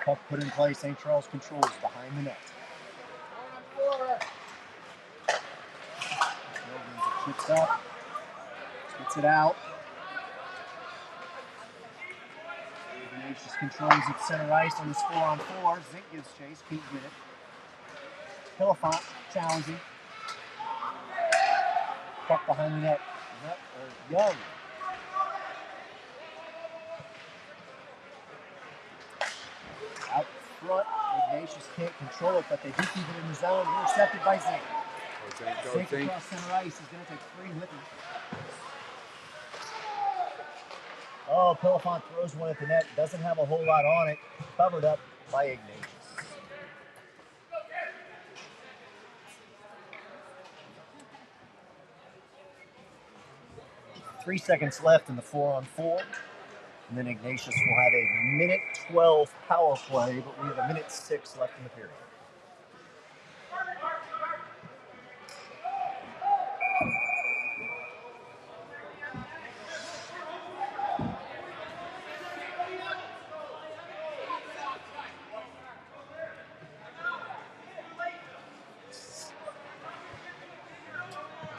Puck put in play. St. Charles controls behind the net. Chips up. Spits it out. Ignatius controls at center ice on this 4-on-4. Zink gives chase. Can't get it. Hillefant challenging. Puck behind the net. Young. Out front, Ignatius can't control it, but they do keep it in the zone. Intercepted by Zink. Zink across center ice. He's going to take 3 with him. Oh, Hillefant throws one at the net. Doesn't have a whole lot on it. Covered up by Ignatius. 3 seconds left in the 4-on-4. And then Ignatius will have a minute 12 power play, but we have a minute 6 left in the period.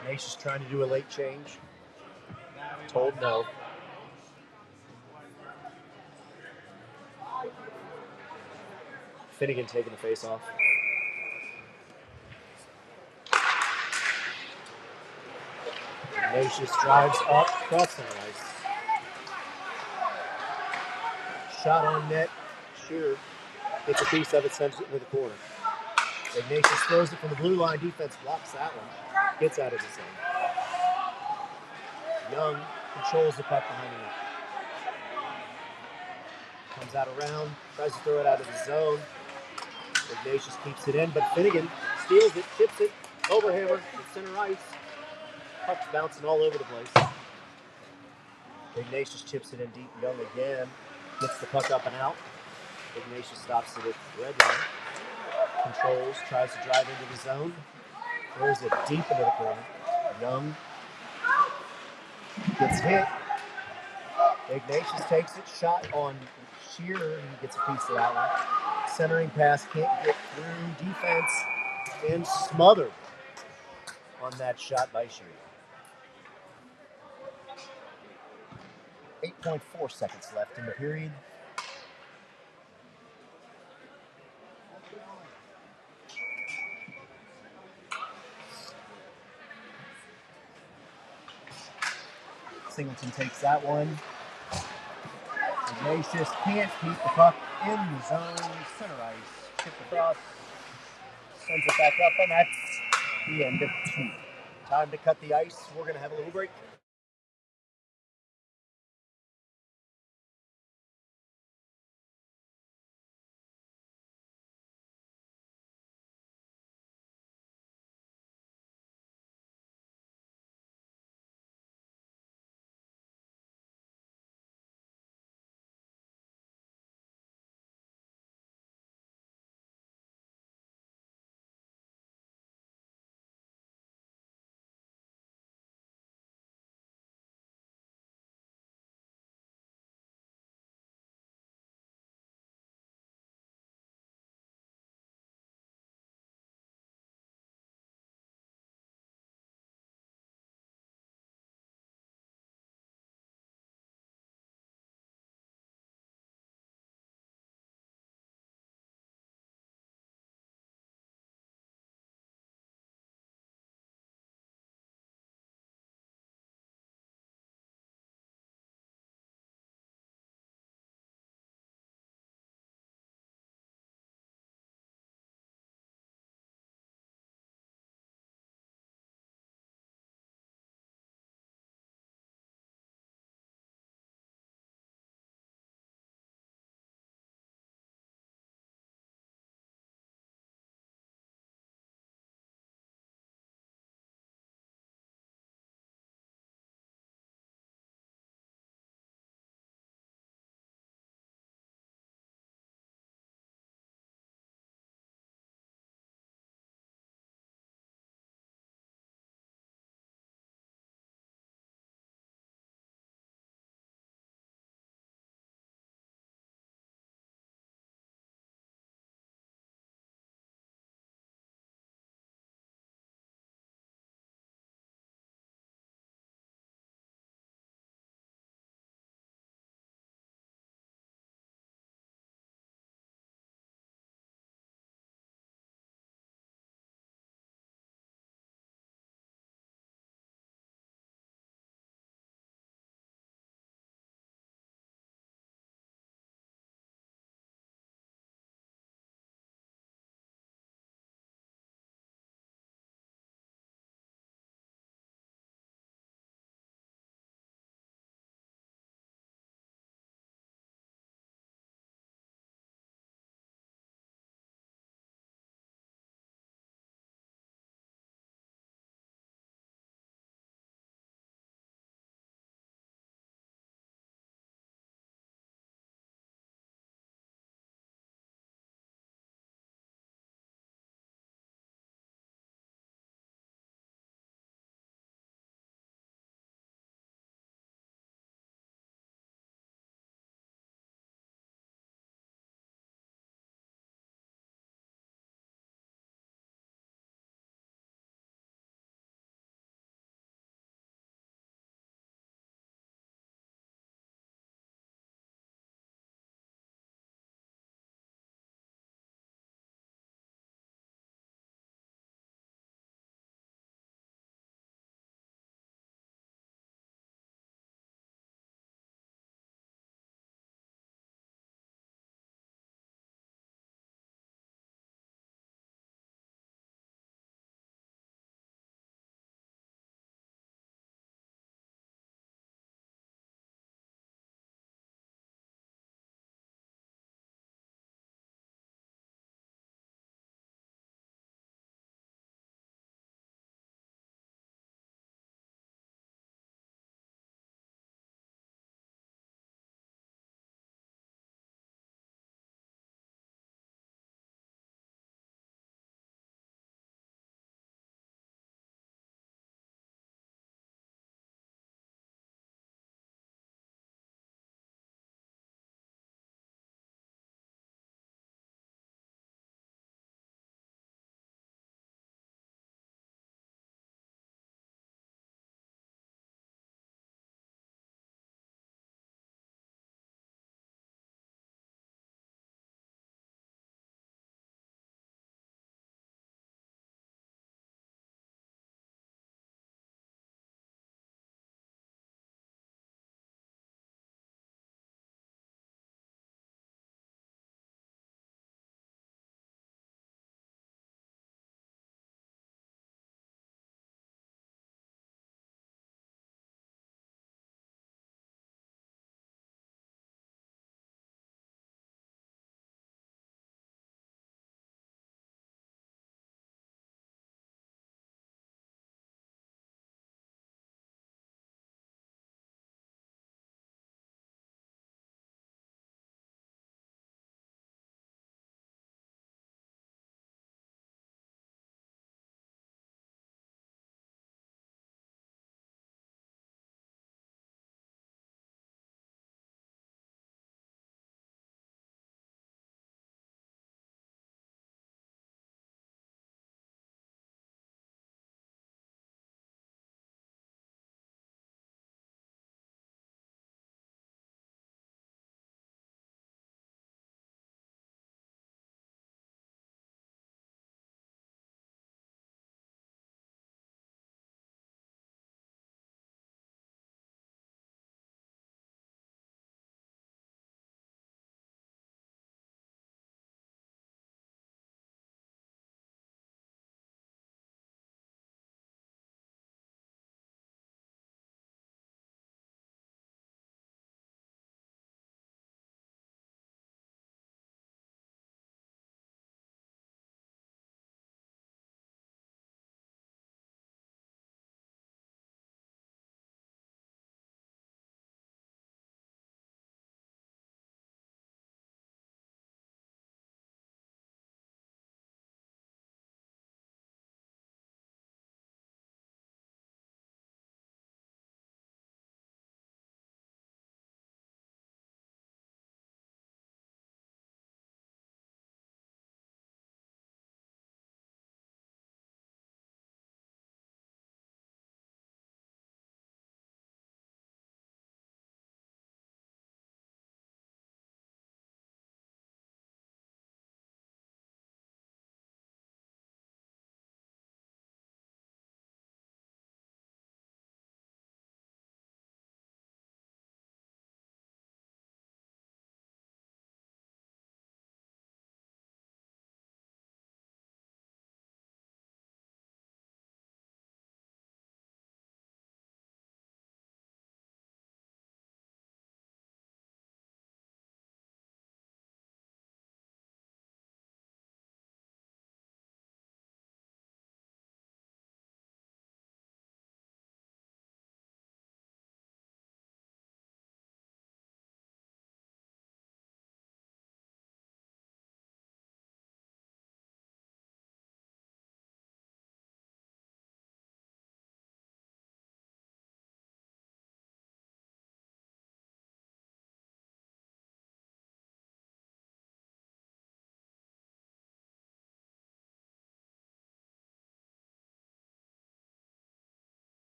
Ignatius trying to do a late change. Told no. Finnegan taking the face off. Ignatius drives up, cross center ice. Shot on net. Shearer gets a piece of it, sends it into the corner. Ignatius throws it from the blue line. Defense blocks that one. Gets out of the zone. Young controls the puck behind the net. Comes out around, tries to throw it out of the zone. Ignatius keeps it in, but Finnegan steals it, chips it, overhammer, at center ice. Puck's bouncing all over the place. Ignatius chips it in deep. Young again gets the puck up and out. Ignatius stops it at the red line. Controls, tries to drive into the zone. Throws it deep into the corner. Young gets hit. Ignatius takes it. Shot on Shearer. He gets a piece of that one. Centering pass can't get through. Defense and smothered on that shot by Shearer. 8.4 seconds left in the period. Singleton takes that one. Ignatius can't keep the puck in the zone. Center ice. Tipped across. Sends it back up, and that's the end of 2. Time to cut the ice. We're going to have a little break.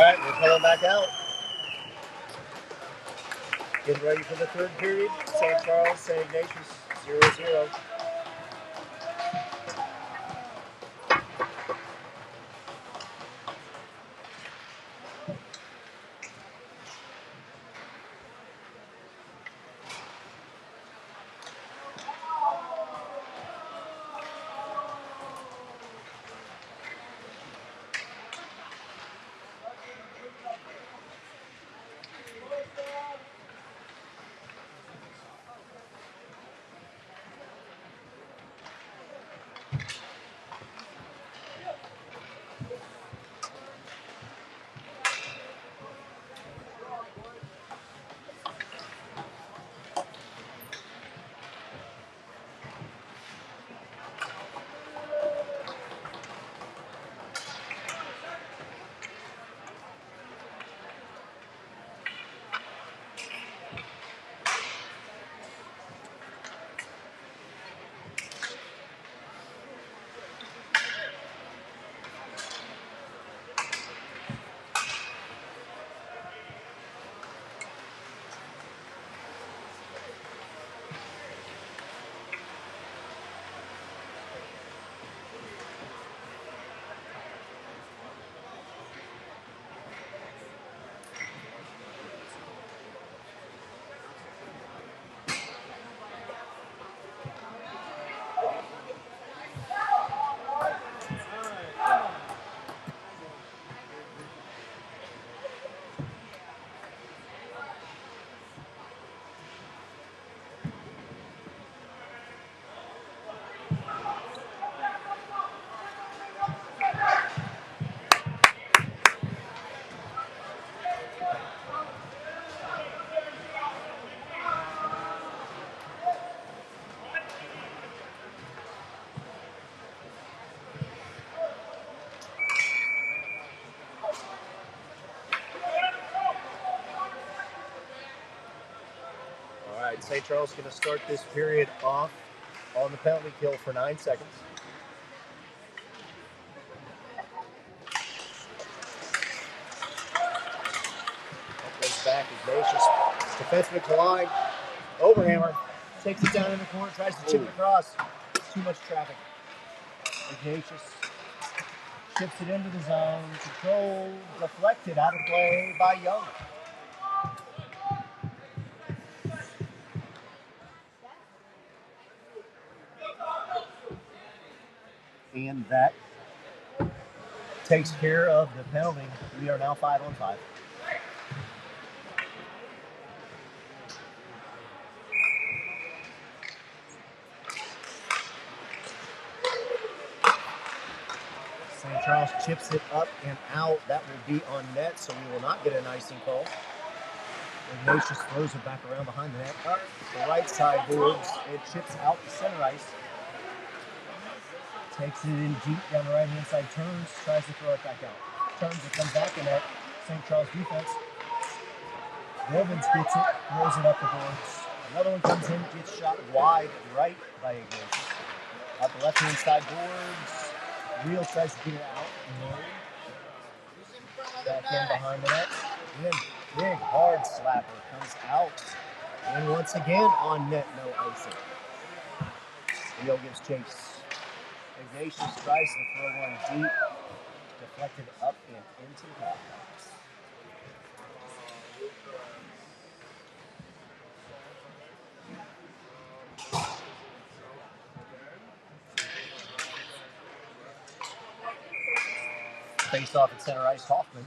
right, we're coming back out. Getting ready for the third period. St. Charles, St. Ignatius, 0-0. All right, St. Charles is going to start this period off on the penalty kill for 9 seconds. Up goes back, Ignatius. Defenseman collide. Overhammer. Takes it down in the corner, tries to chip it across. Too much traffic. Ignatius chips it into the zone. Control deflected out of play by Young. And that takes care of the penalty. We are now 5-on-5. St. Charles chips it up and out. That will be on net, so we will not get an icing call. Ignatius throws it back around behind the net. Up the right side boards. It chips out the center ice. Takes it in deep down the right-hand side. Turns, tries to throw it back out. Turns, it comes back in net. St. Charles defense. Robbins gets it, throws it up the boards. Another one comes in, gets shot wide right by Ignatius. Out the left-hand side boards. Real tries to get it out. No. Back in behind the net. And big hard slapper comes out. And once again on net, no icing. Real gives chase. Ignatius tries to throw one deep. Deflected up and into the back. Face off at center ice, Hoffman.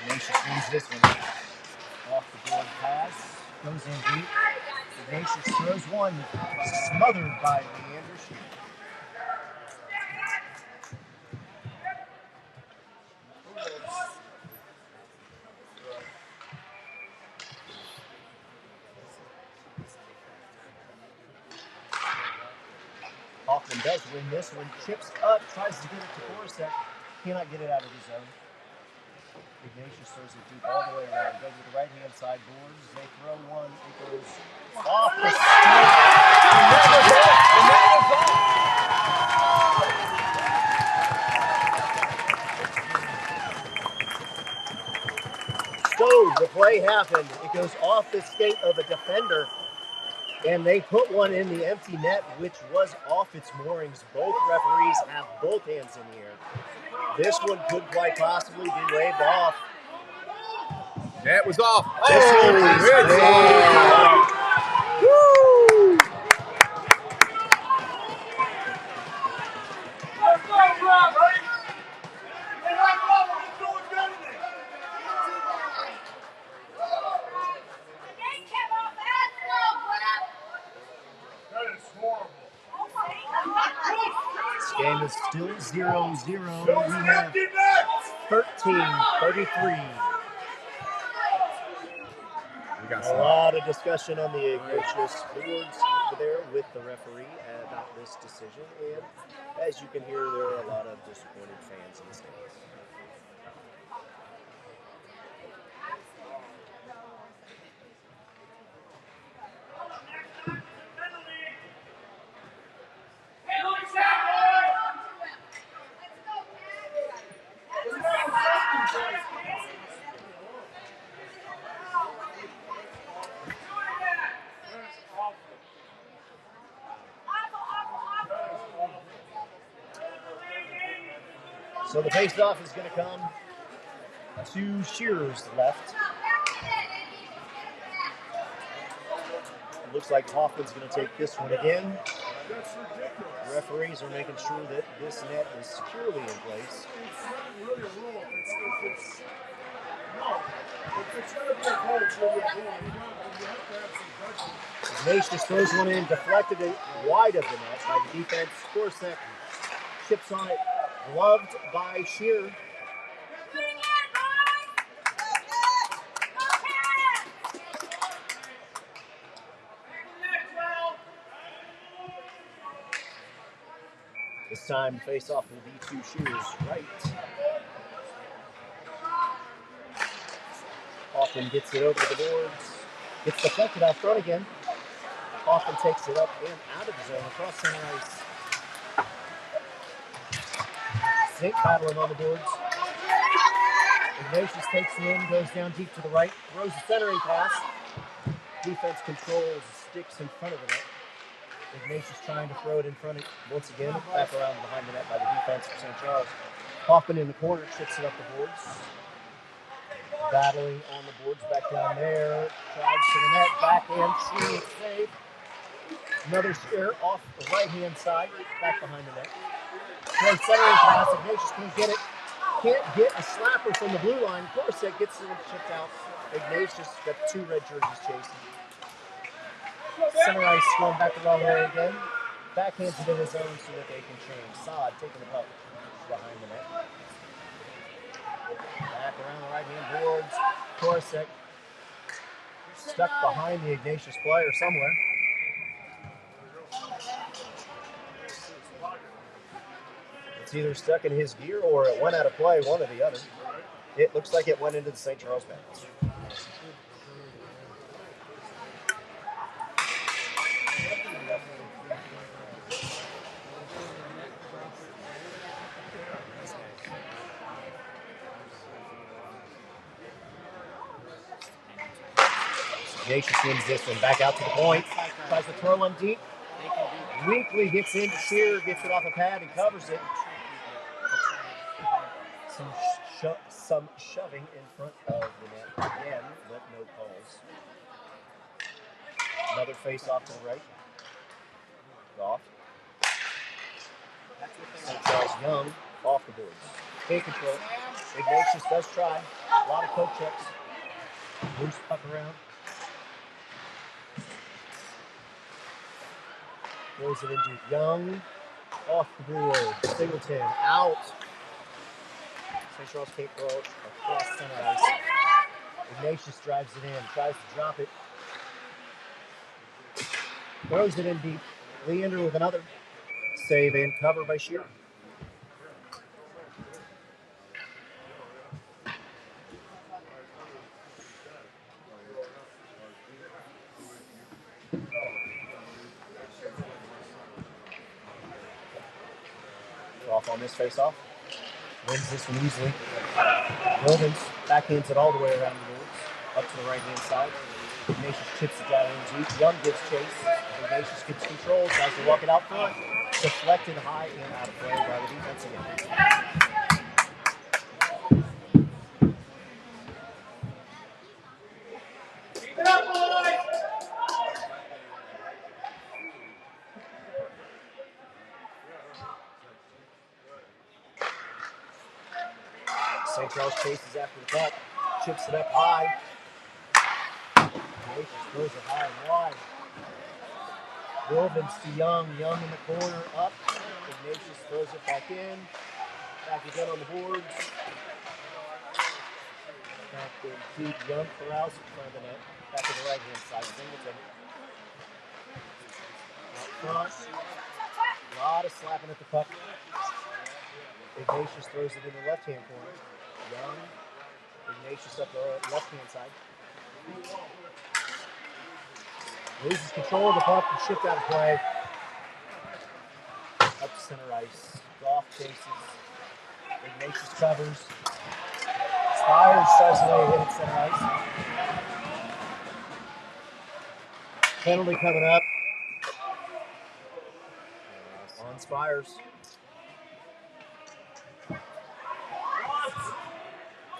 Ignatius wins this one. Off the board pass. Goes in deep. Ignatius throws one. Smothered by Leander. Hoffman does win this one. Chips up. Tries to get it to Corset. Cannot get it out of the zone. Ignatius throws it deep all the way around. Goes to the right-hand side boards. They throw one. It goes off the skate. So the play happened. It goes off the skate of a defender, and they put one in the empty net, which was off its moorings. Both referees have both hands in the air. This one could quite possibly be waved off. Net was off. This one is waved off. Woo! This game is still 0-0. We have 13:33. A lot of discussion on the Ignatius boards over there with the referee about this decision, and as you can hear, there are a lot of disappointed fans in the stands. So the face-off is going to come to Shearer's left. It looks like Hoffman's going to take this one again. The referees are making sure that this net is securely in place. It's not really a rule. It's going to be a goal, it's going to be a goal. You have to have some judgment. Ignatius throws one in, deflected it wide of the net by the defense. Korsek chips on it, gloved by Shearer. This time, face-off will be to Shearer's right. Hoffman gets it over the boards. Gets deflected out front again. Hoffman takes it up and out of the zone across center ice. Zink battling on the boards. Ignatius takes it in, goes down deep to the right, throws a centering pass. Defense controls, sticks in front of the net. Ignatius trying to throw it in front of, once again, back around behind the net by the defense of St. Charles. Hoffman in the corner, chips it up the boards. Battling on the boards back down there. Drives to the net, backhand, shooting, save. Another scare off the right-hand side, back behind the net. No centering pass, Ignatius can't get it. Can't get a slapper from the blue line. Korsek gets it chipped out. Ignatius got two red jerseys chasing. Center ice going back the wrong way again. Backhands it in his zone so that they can change. Saad taking the puck behind the net. Back around the right-hand boards. Korsek stuck behind the Ignatius player somewhere. It's either stuck in his gear or it went out of play, one or the other. It looks like it went into the St. Charles bench. Ignatius wins this one. Back out to the point. Tries to throw one deep. Winkley gets into Shearer, gets it off a pad, and covers it. Some shoving in front of the net again, but no calls. Another face off to the right. Off. St. Charles Young off the boards. Take control. Ignatius does try. A lot of coat checks. Loose puck around. Throws it into Young. Off the board. Singleton out. St. Charles can't throw it across center ice. Ignatius drives it in. Tries to drop it. Throws it in deep. Leander with another. Save and cover by Shearer. on this face-off. Wins this one easily. Wilkins backhands it all the way around the boards, up to the right-hand side. Ignatius chips it down in deep. Young gives chase. Ignatius gets control, tries to walk it out front. Deflected high and out of play by the defense again. St. Charles chases after the puck, chips it up high. Ignatius throws it high and wide. Wilkins to Young. Young in the corner, up. Ignatius throws it back in. Back again on the boards. Back in deep. Young corrals in front of the net. Back to the right-hand side. Singleton. Out front. A lot of slapping at the puck. Ignatius throws it in the left-hand corner. Young. Ignatius up the left-hand side. Loses control of the puck and shift out of play. Up to center ice. Goff chases. Ignatius covers. Spires tries to lay a hit at center ice. Penalty coming up on Spires.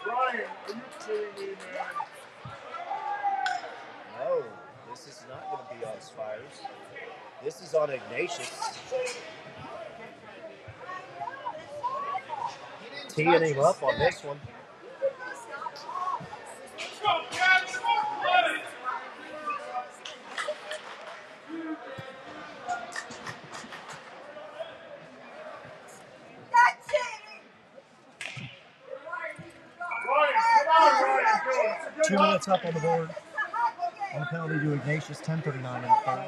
Brian, are you kidding me, man? No, this is not going to be on Spires. This is on Ignatius. Teeing him up on this one. Let's go, Cats! Play! Ryan, come on, Ryan, go. It's a good 2 minutes up on the board. On the penalty to Ignatius, 10:39 in the third.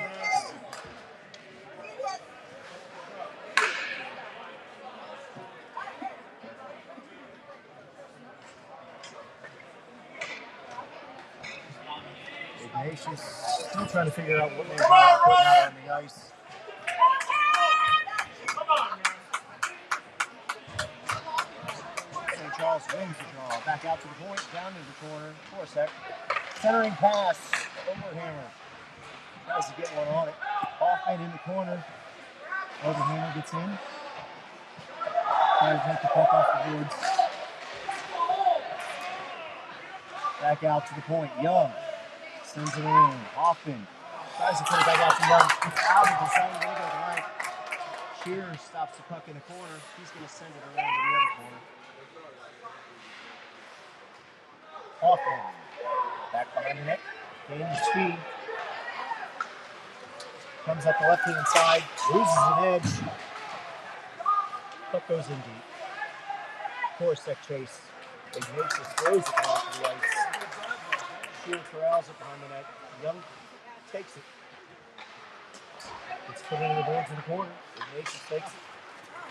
Ignatius still trying to figure out what they're putting out on the ice. St. Charles wins the draw. Back out to the point, down to the corner. For a sec. Centering pass. Overhammer. Tries to get one on it. Hoffman in the corner. Overhammer gets in. Trying to take the puck off the boards. Back out to the point. Young sends it in. Hoffman tries to put it back out to Young. It's out of the zone. They go right. Shearer stops the puck in the corner. He's going to send it around to the other corner. Hoffman back behind the net. Gains speed. Comes up the left-hand side. Loses an edge. Puck goes in deep. Four-sec chase. Ignatius throws it onto the ice. Shearer corrals it behind the net. Young takes it. It's put into the boards in the corner. Ignatius takes it.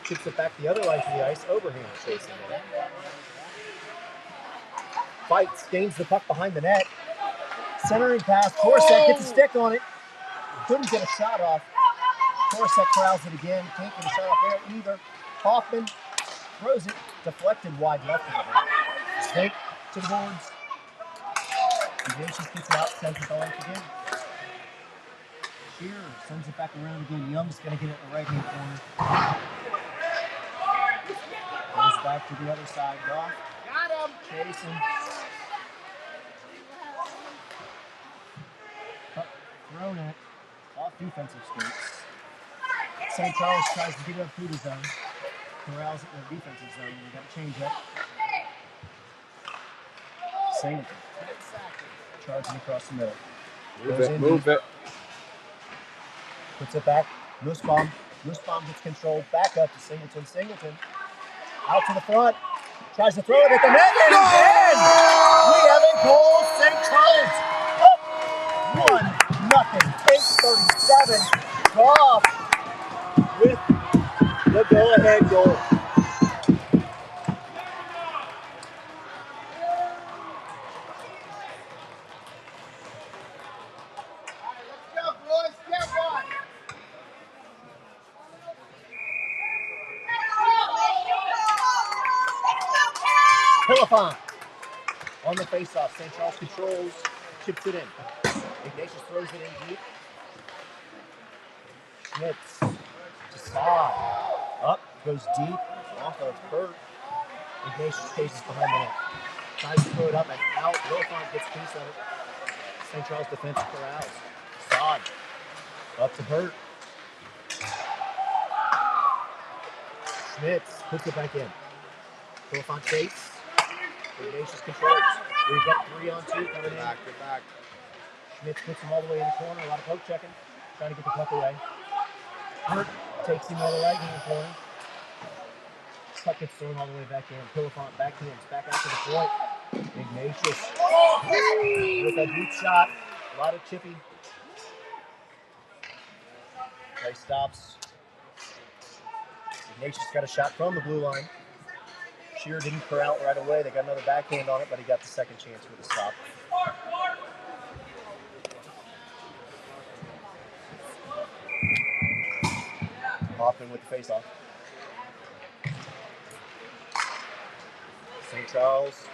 Chips it back the other length of the ice. Overhand chasing it. Fights, gains the puck behind the net. Centering pass. Korsek gets a stick on it. Couldn't get a shot off. Korsek corrals it again. Can't get a shot off there either. Hoffman throws it. Deflected wide left of it. Snake to the boards. Ignatius gets it out. Sends it on again. Shearer sends it back around again. Young's going to get it in the right-hand corner. Goes back to the other side. Goff. Got him. Chasing. Thrown at. Off defensive skates. St. Charles tries to get it up through the zone. Corrals it in the defensive zone. We got to change up. Singleton. Charging across the middle. Move it. Puts it back. Nussbaum. Nussbaum gets control. Back up to Singleton. Singleton. Out to the front. Tries to throw it at the net. And in! We have a goal. St. Charles up 1-0. 8:37. Goff with the go-ahead goal. Philippon on the faceoff. St. Charles controls, chips it in. Ignatius throws it in deep. Schmitz to Saad. Up, goes deep, off of Burt. Ignatius chases behind the net. Tries to throw it up and out. Philippon gets a piece of it. St. Charles defense corrals. Saad up to Burt. Schmitz puts it back in. Philippon chase. Ignatius controls. We've got 3-on-2 coming in. Get back. Schmitz puts him all the way in the corner. A lot of poke checking. Trying to get the puck away. Burt takes him on the right hand corner. Puck gets thrown all the way back in. Philippon backhands back out to the point. Ignatius with a deep shot. A lot of chippy. Play stops. Ignatius got a shot from the blue line. Shearer didn't corral right away. They got another backhand on it, but he got the second chance with a stop. Hoffman with the faceoff. St. Charles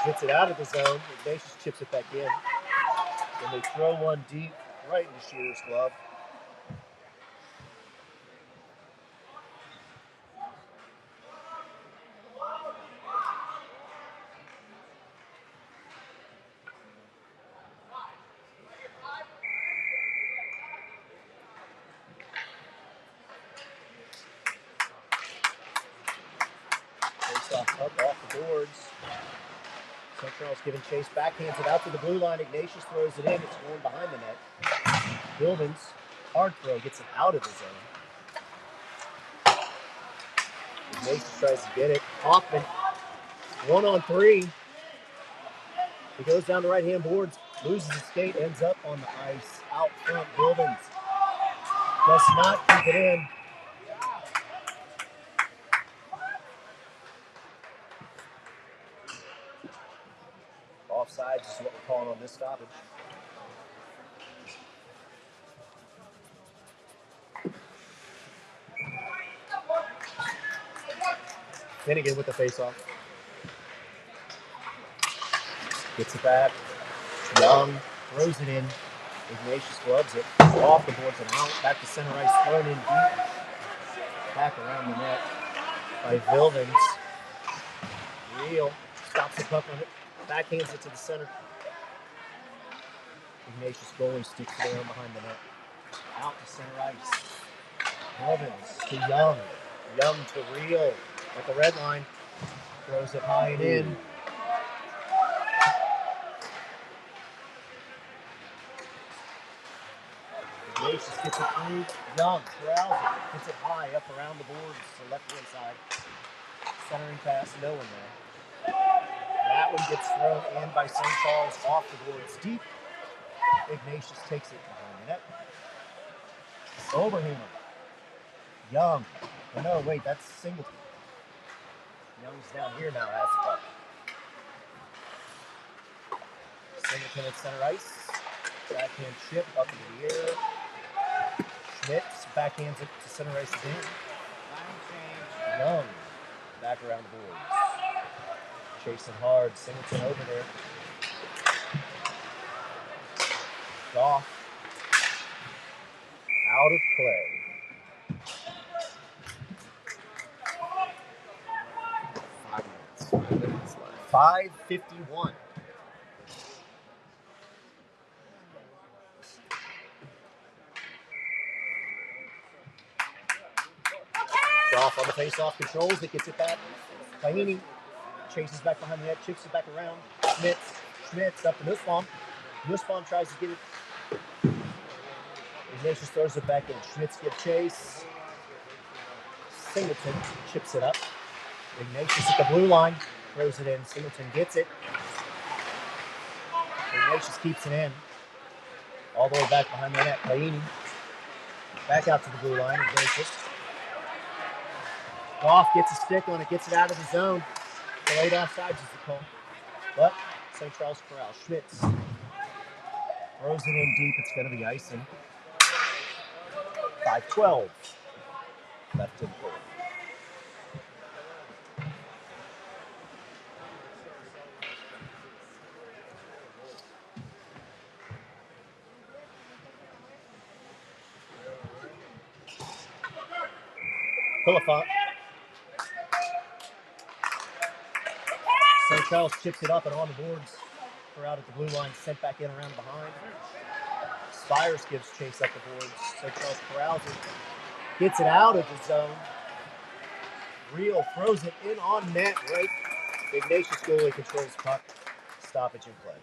gets it out of the zone. Ignatius chips it back in. Then they throw one deep right into Shearer's glove. Faceoff up off the boards. St. Charles giving chase, backhands it out to the blue line. Ignatius throws it in. It's going behind the net. Billings, hard throw, gets it out of the zone. Ignatius tries to get it. Hoffman, 1-on-3. He goes down the right-hand boards, loses his skate, ends up on the ice. Out front, Billings does not keep it in. Offsides is what we're calling on this stoppage. Finnegan with the faceoff. Gets it back. Young throws it in. Ignatius gloves it. Off the boards and out. Back to center ice. Thrown in deep. Back around the net by Vilvins. Real. Stops the puck on it. Backhands it to the center. Ignatius goalie sticks it around behind the net. Out to center ice. Vilvins to Young. Young to Real at the red line. Throws it high and in. Ignatius gets it through. Young corrals it. Gets it high up around the boards to the left-hand side. Centering pass, no one there. That one gets thrown in by St. Charles off the boards deep. Ignatius takes it behind the net. Oberhammer. Young. Oh, no, wait, that's Singleton. Young's down here now, has the puck. Singleton at center ice. Backhand chip up into the air. Schmitz backhands it to center ice again. Young back around the boards. Chasing hard. Singleton over there. Goff. Out of play. 5 minutes left. 5:51. Goff on the face-off, controls it, gets it back. Fahini chases back behind the net, chips it back around. Schmitz up to Nussbaum. Nussbaum tries to get it. Ignatius throws it back in. Schmitz gives chase. Singleton chips it up. Ignatius at the blue line, throws it in. Singleton gets it. Ignatius keeps it in. All the way back behind the net. Fahini back out to the blue line. Ignatius. Goff gets a stick on it, gets it out of the zone. Delayed offsides is the call. But St. Charles corral. Schmitz throws it in deep. It's going to be icing. 5:12 left in four. Pilifant. St. Charles chips it up and on the boards. For out at the blue line, sent back in around behind. Spires gives chase up the boards. St. Charles corrals it. Gets it out of the zone. Real throws it in on net right. Ignatius goalie controls puck. Stoppage in play.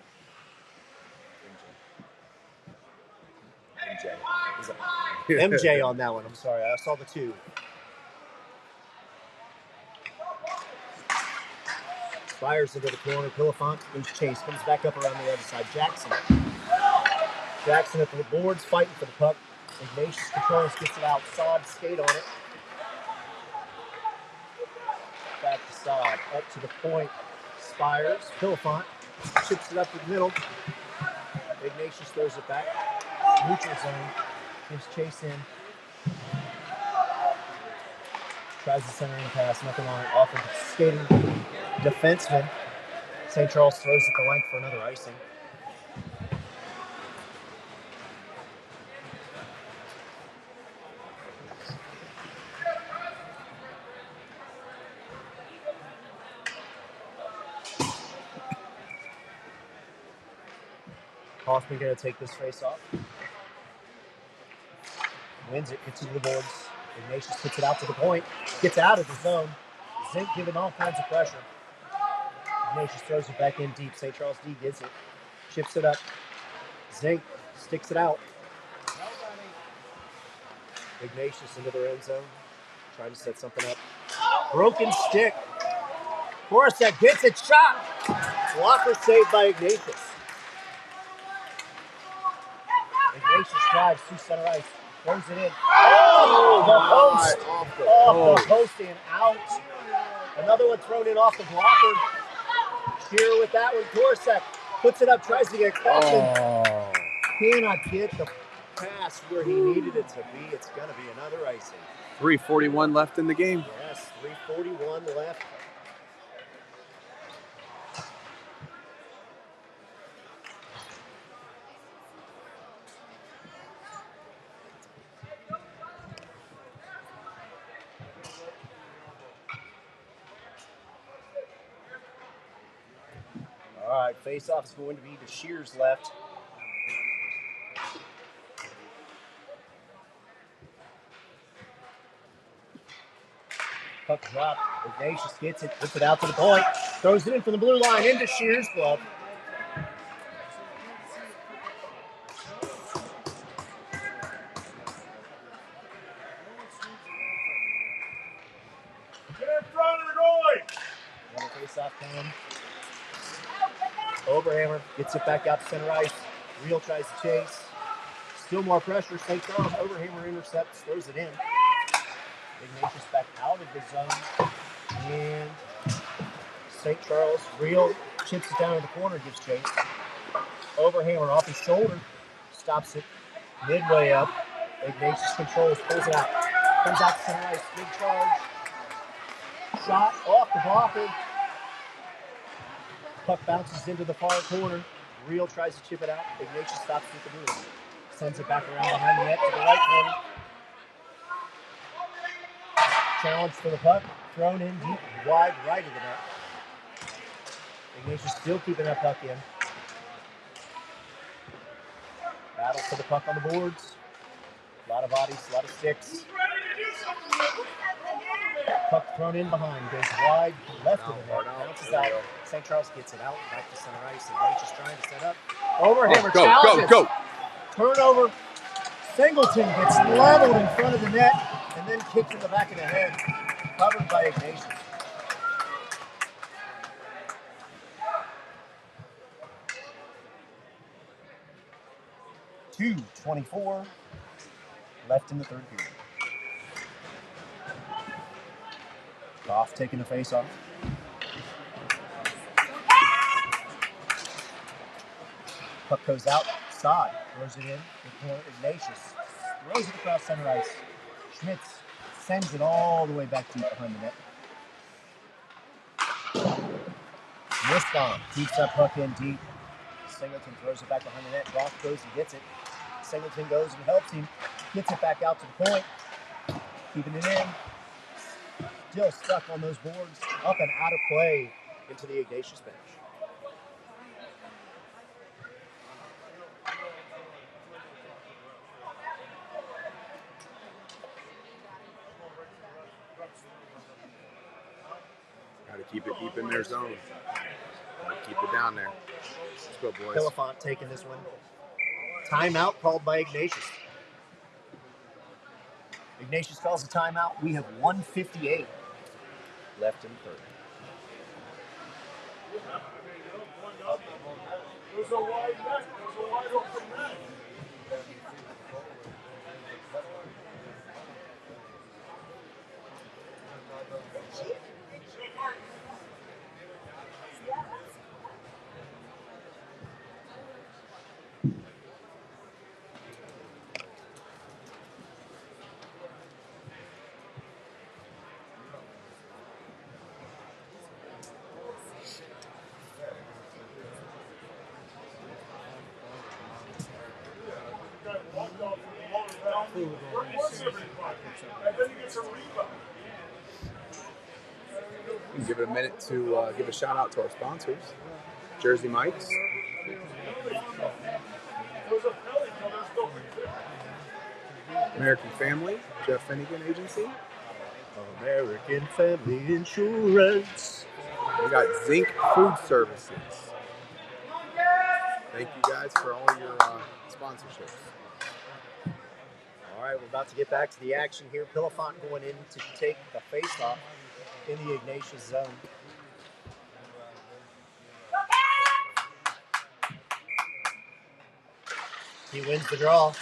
MJ on that one. I'm sorry. I saw the 2. Fires into the corner. Pilifant goes chase. Comes back up around the other side. Jackson at the boards fighting for the puck. Ignatius controls, gets it out. Sod skate on it. Back to Sod. Up to the point. Spires. Pilifant chips it up to the middle. Ignatius throws it back. Neutral zone. Gives chase in. Tries to center in the pass. Nothing on it. Off of skating defenseman. St. Charles throws it the length for another icing. Hoffman going to take this face off. Wins it, gets it to the boards. Ignatius puts it out to the point. Gets out of the zone. Zink giving all kinds of pressure. Ignatius throws it back in deep. St. Charles D gets it. Chips it up. Zink sticks it out. Ignatius into their end zone. Trying to set something up. Broken stick. Korosek gets it. Shot. Blocker saved by Ignatius. Ignatius drives to center ice. Throws it in. Oh, the post. Off the post and out. Another one thrown in off the blocker. Shearer with that one. Korosek puts it up, tries to get caught. Cannot get the pass where he needed it to be. It's going to be another icing. 3:41 left in the game. Yes, 3:41 left. All right, face-off is going to be to Shears left. Puck drop. Ignatius gets it, puts it out to the point, throws it in from the blue line into Shears' glove. Get in front of the goalie! Another face-off coming. Overhammer gets it back out to center ice. Real tries to chase. Still more pressure. St. Charles. Overhammer intercepts, throws it in. Ignatius back out of the zone. And St. Charles. Real chips it down in the corner, gives chase. Overhammer off his shoulder. Stops it midway up. Ignatius controls, pulls it out. Comes out to center ice. Big charge. Shot off the blocker. Puck bounces into the far corner. Real tries to chip it out. Ignatius stops with the blue. Sends it back around behind the net to the right corner. Challenge for the puck. Thrown in deep, wide right of the net. Ignatius still keeping that puck in. Battle for the puck on the boards. A lot of bodies, a lot of sticks. Puck thrown in behind, goes wide, left of the net, bounces out. St. Charles gets it out, back to center ice. Ignatius trying to set up. Overhammer challenges. Go. Turnover. Singleton gets leveled in front of the net and then kicked in the back of the head. Covered by Ignatius. .2:24 left in the third period. Goff taking the face off. Puck goes out. Sod throws it in. Ignatius throws it across center ice. Schmitz sends it all the way back deep behind the net. Missed on. Keeps that puck in deep. Singleton throws it back behind the net. Goff goes and gets it. Singleton goes and helps him. Gets it back out to the point. Keeping it in. still stuck on those boards, up and out of play into the Ignatius bench. Got to keep it deep in their zone. Keep it down there. Let's go, boys. Philippont taking this one. Timeout called by Ignatius. Ignatius calls a timeout. We have 1:58 left in the third. There's a wide net. There's a wide open net. We can give it a minute to give a shout out to our sponsors, Jersey Mike's, American Family, Jeff Finnegan Agency, American Family Insurance. We got Zinc Food Services. Thank you guys for all your sponsorships. All right, we're about to get back to the action here. Philippont going in to take the face-off in the Ignatius zone. He wins the draw.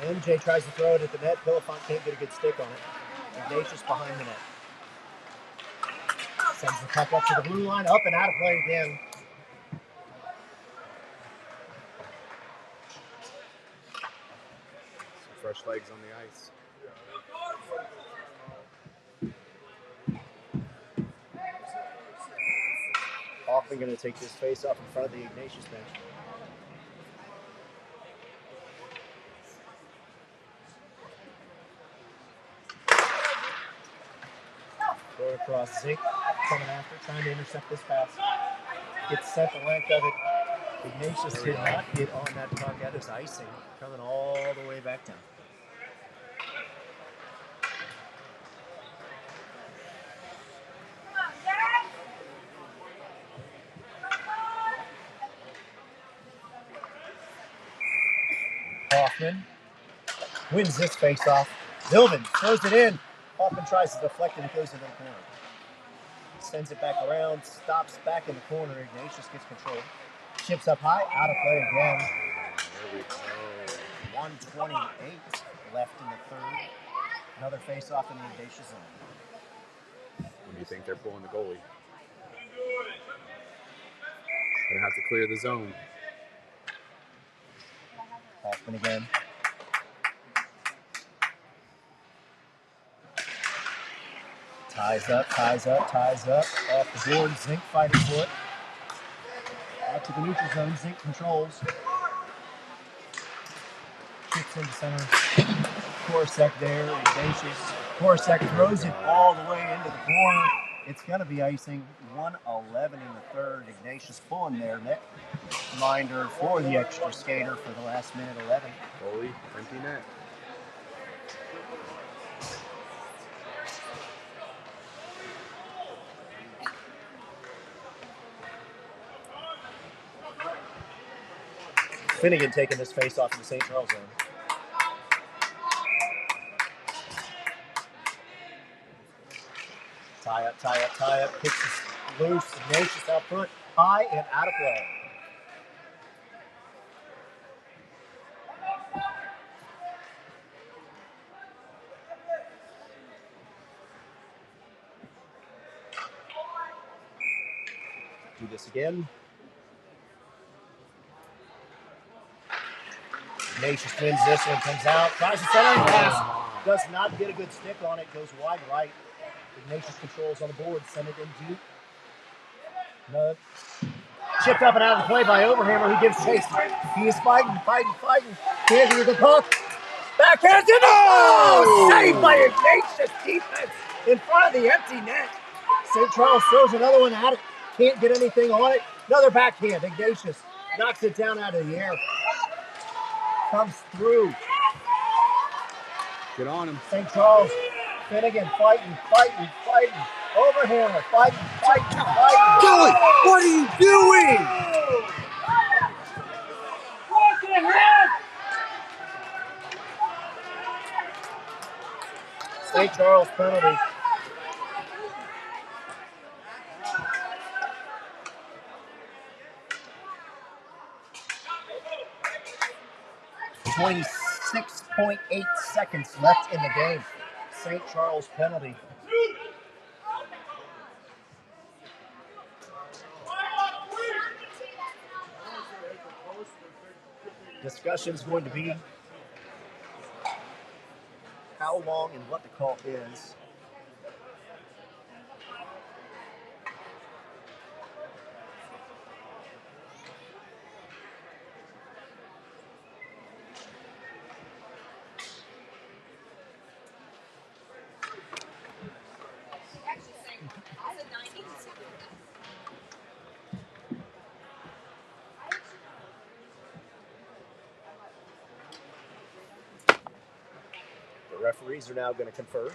MJ tries to throw it at the net. Philippont can't get a good stick on it. Ignatius behind the net. Sends the puck up to the blue line, up and out of play again. Some fresh legs on the ice. Hoffman going to take this face off in front of the Ignatius bench. Throw it across. Zink coming after, trying to intercept this pass. Gets sent the length of it. Ignatius did not get on that puck. That is icing coming all the way back down. Hoffman wins this face-off. Zilvin throws it in. Hoffman tries to deflect it. It goes into the corner. Sends it back around. Stops back in the corner. Ignatius gets control. Chips up high. Out of play again. There we go. 1:28 left in the third. Another face-off in the Ignatius zone. When do you think they're pulling the goalie? Gonna have to clear the zone. Hoffman again. Ties up, ties up, ties up. Off the board, Zink fighting for it. Out to the neutral zone, Zink controls. Kicks into center. Korosek there, Ignatius. Korosek throws it all the way into the corner. It's going to be icing. 1:11 in the third. Ignatius pulling their net reminder for the extra skater for the last minute 11. Goalie, empty net. Finnegan taking this face off in the St. Charles zone. Tie up, tie up, tie up. Kicks it loose. Ignatius out front. High and out of play. Do this again. Ignatius wins this one, comes out, tries to center and pass. Does not get a good stick on it, goes wide right. Ignatius controls on the board, send it in deep. No. Chipped up and out of the play by Overhammer, who gives chase. He is fighting. Can't get the puck. Backhands in. Oh! Saved by Ignatius defense in front of the empty net. St. Charles throws another one at it. Can't get anything on it. Another backhand. Ignatius knocks it down out of the air. Comes through. Get on him. St. Charles. Finnegan fighting. Overhammer. Fighting. Joey, what are you doing? Walk ahead! St. Charles penalty. .8 seconds left in the game. St. Charles penalty. Discussion's going to be how long and what the call is. The referees are now going to confer.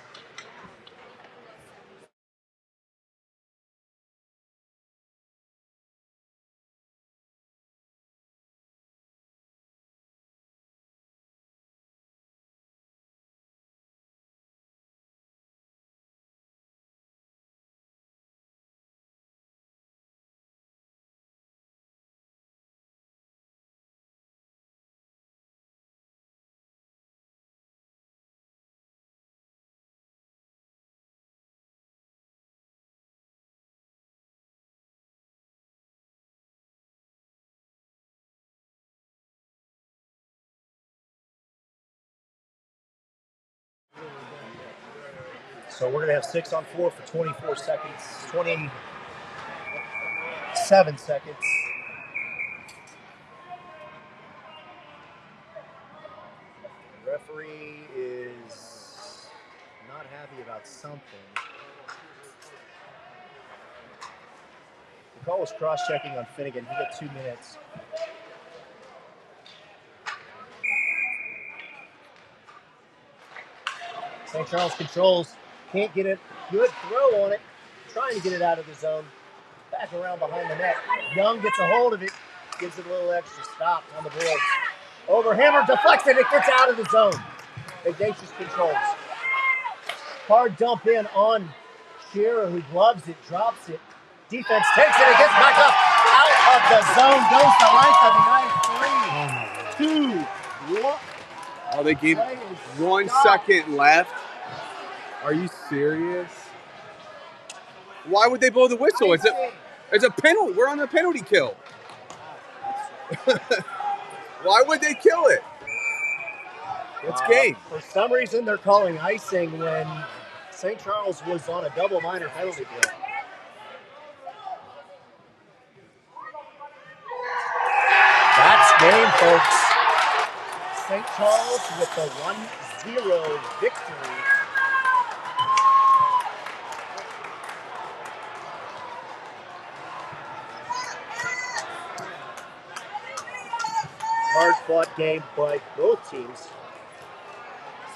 So we're going to have 6 on 4 for 24 seconds, 27 seconds. The referee is not happy about something. The call was cross-checking on Finnegan. He got 2 minutes. St. Charles controls. Can't get it. Good throw on it. Trying to get it out of the zone. Back around behind the net. Young gets a hold of it. Gives it a little extra stop on the board. Overhammer deflects it. It gets out of the zone. Ignatius controls. Hard dump in on Shearer, who gloves it, drops it. Defense takes it. It gets back up. Out of the zone. Goes the length of the 9. 3, 2, 1. Oh, they gave 1 second left. Are you serious? Why would they blow the whistle? It's a penalty. We're on a penalty kill. Why would they kill it? It's game. For some reason, they're calling icing when St. Charles was on a double minor penalty kill. That's game, folks. St. Charles with the 1-0 victory. Hard-fought game by both teams.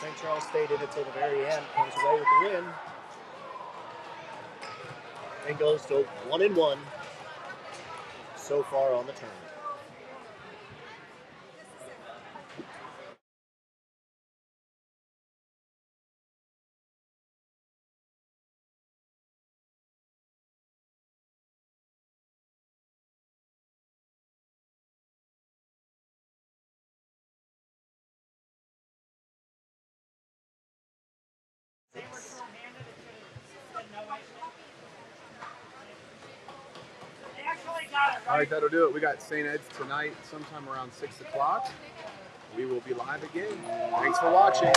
St. Charles stayed in until the very end, comes away with the win, and goes to 1-1 so far on the tournament. All right, that'll do it. We got St. Ed's tonight sometime around 6 o'clock. We will be live again. Thanks for watching.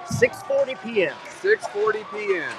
6:40 p.m. 6:40 p.m.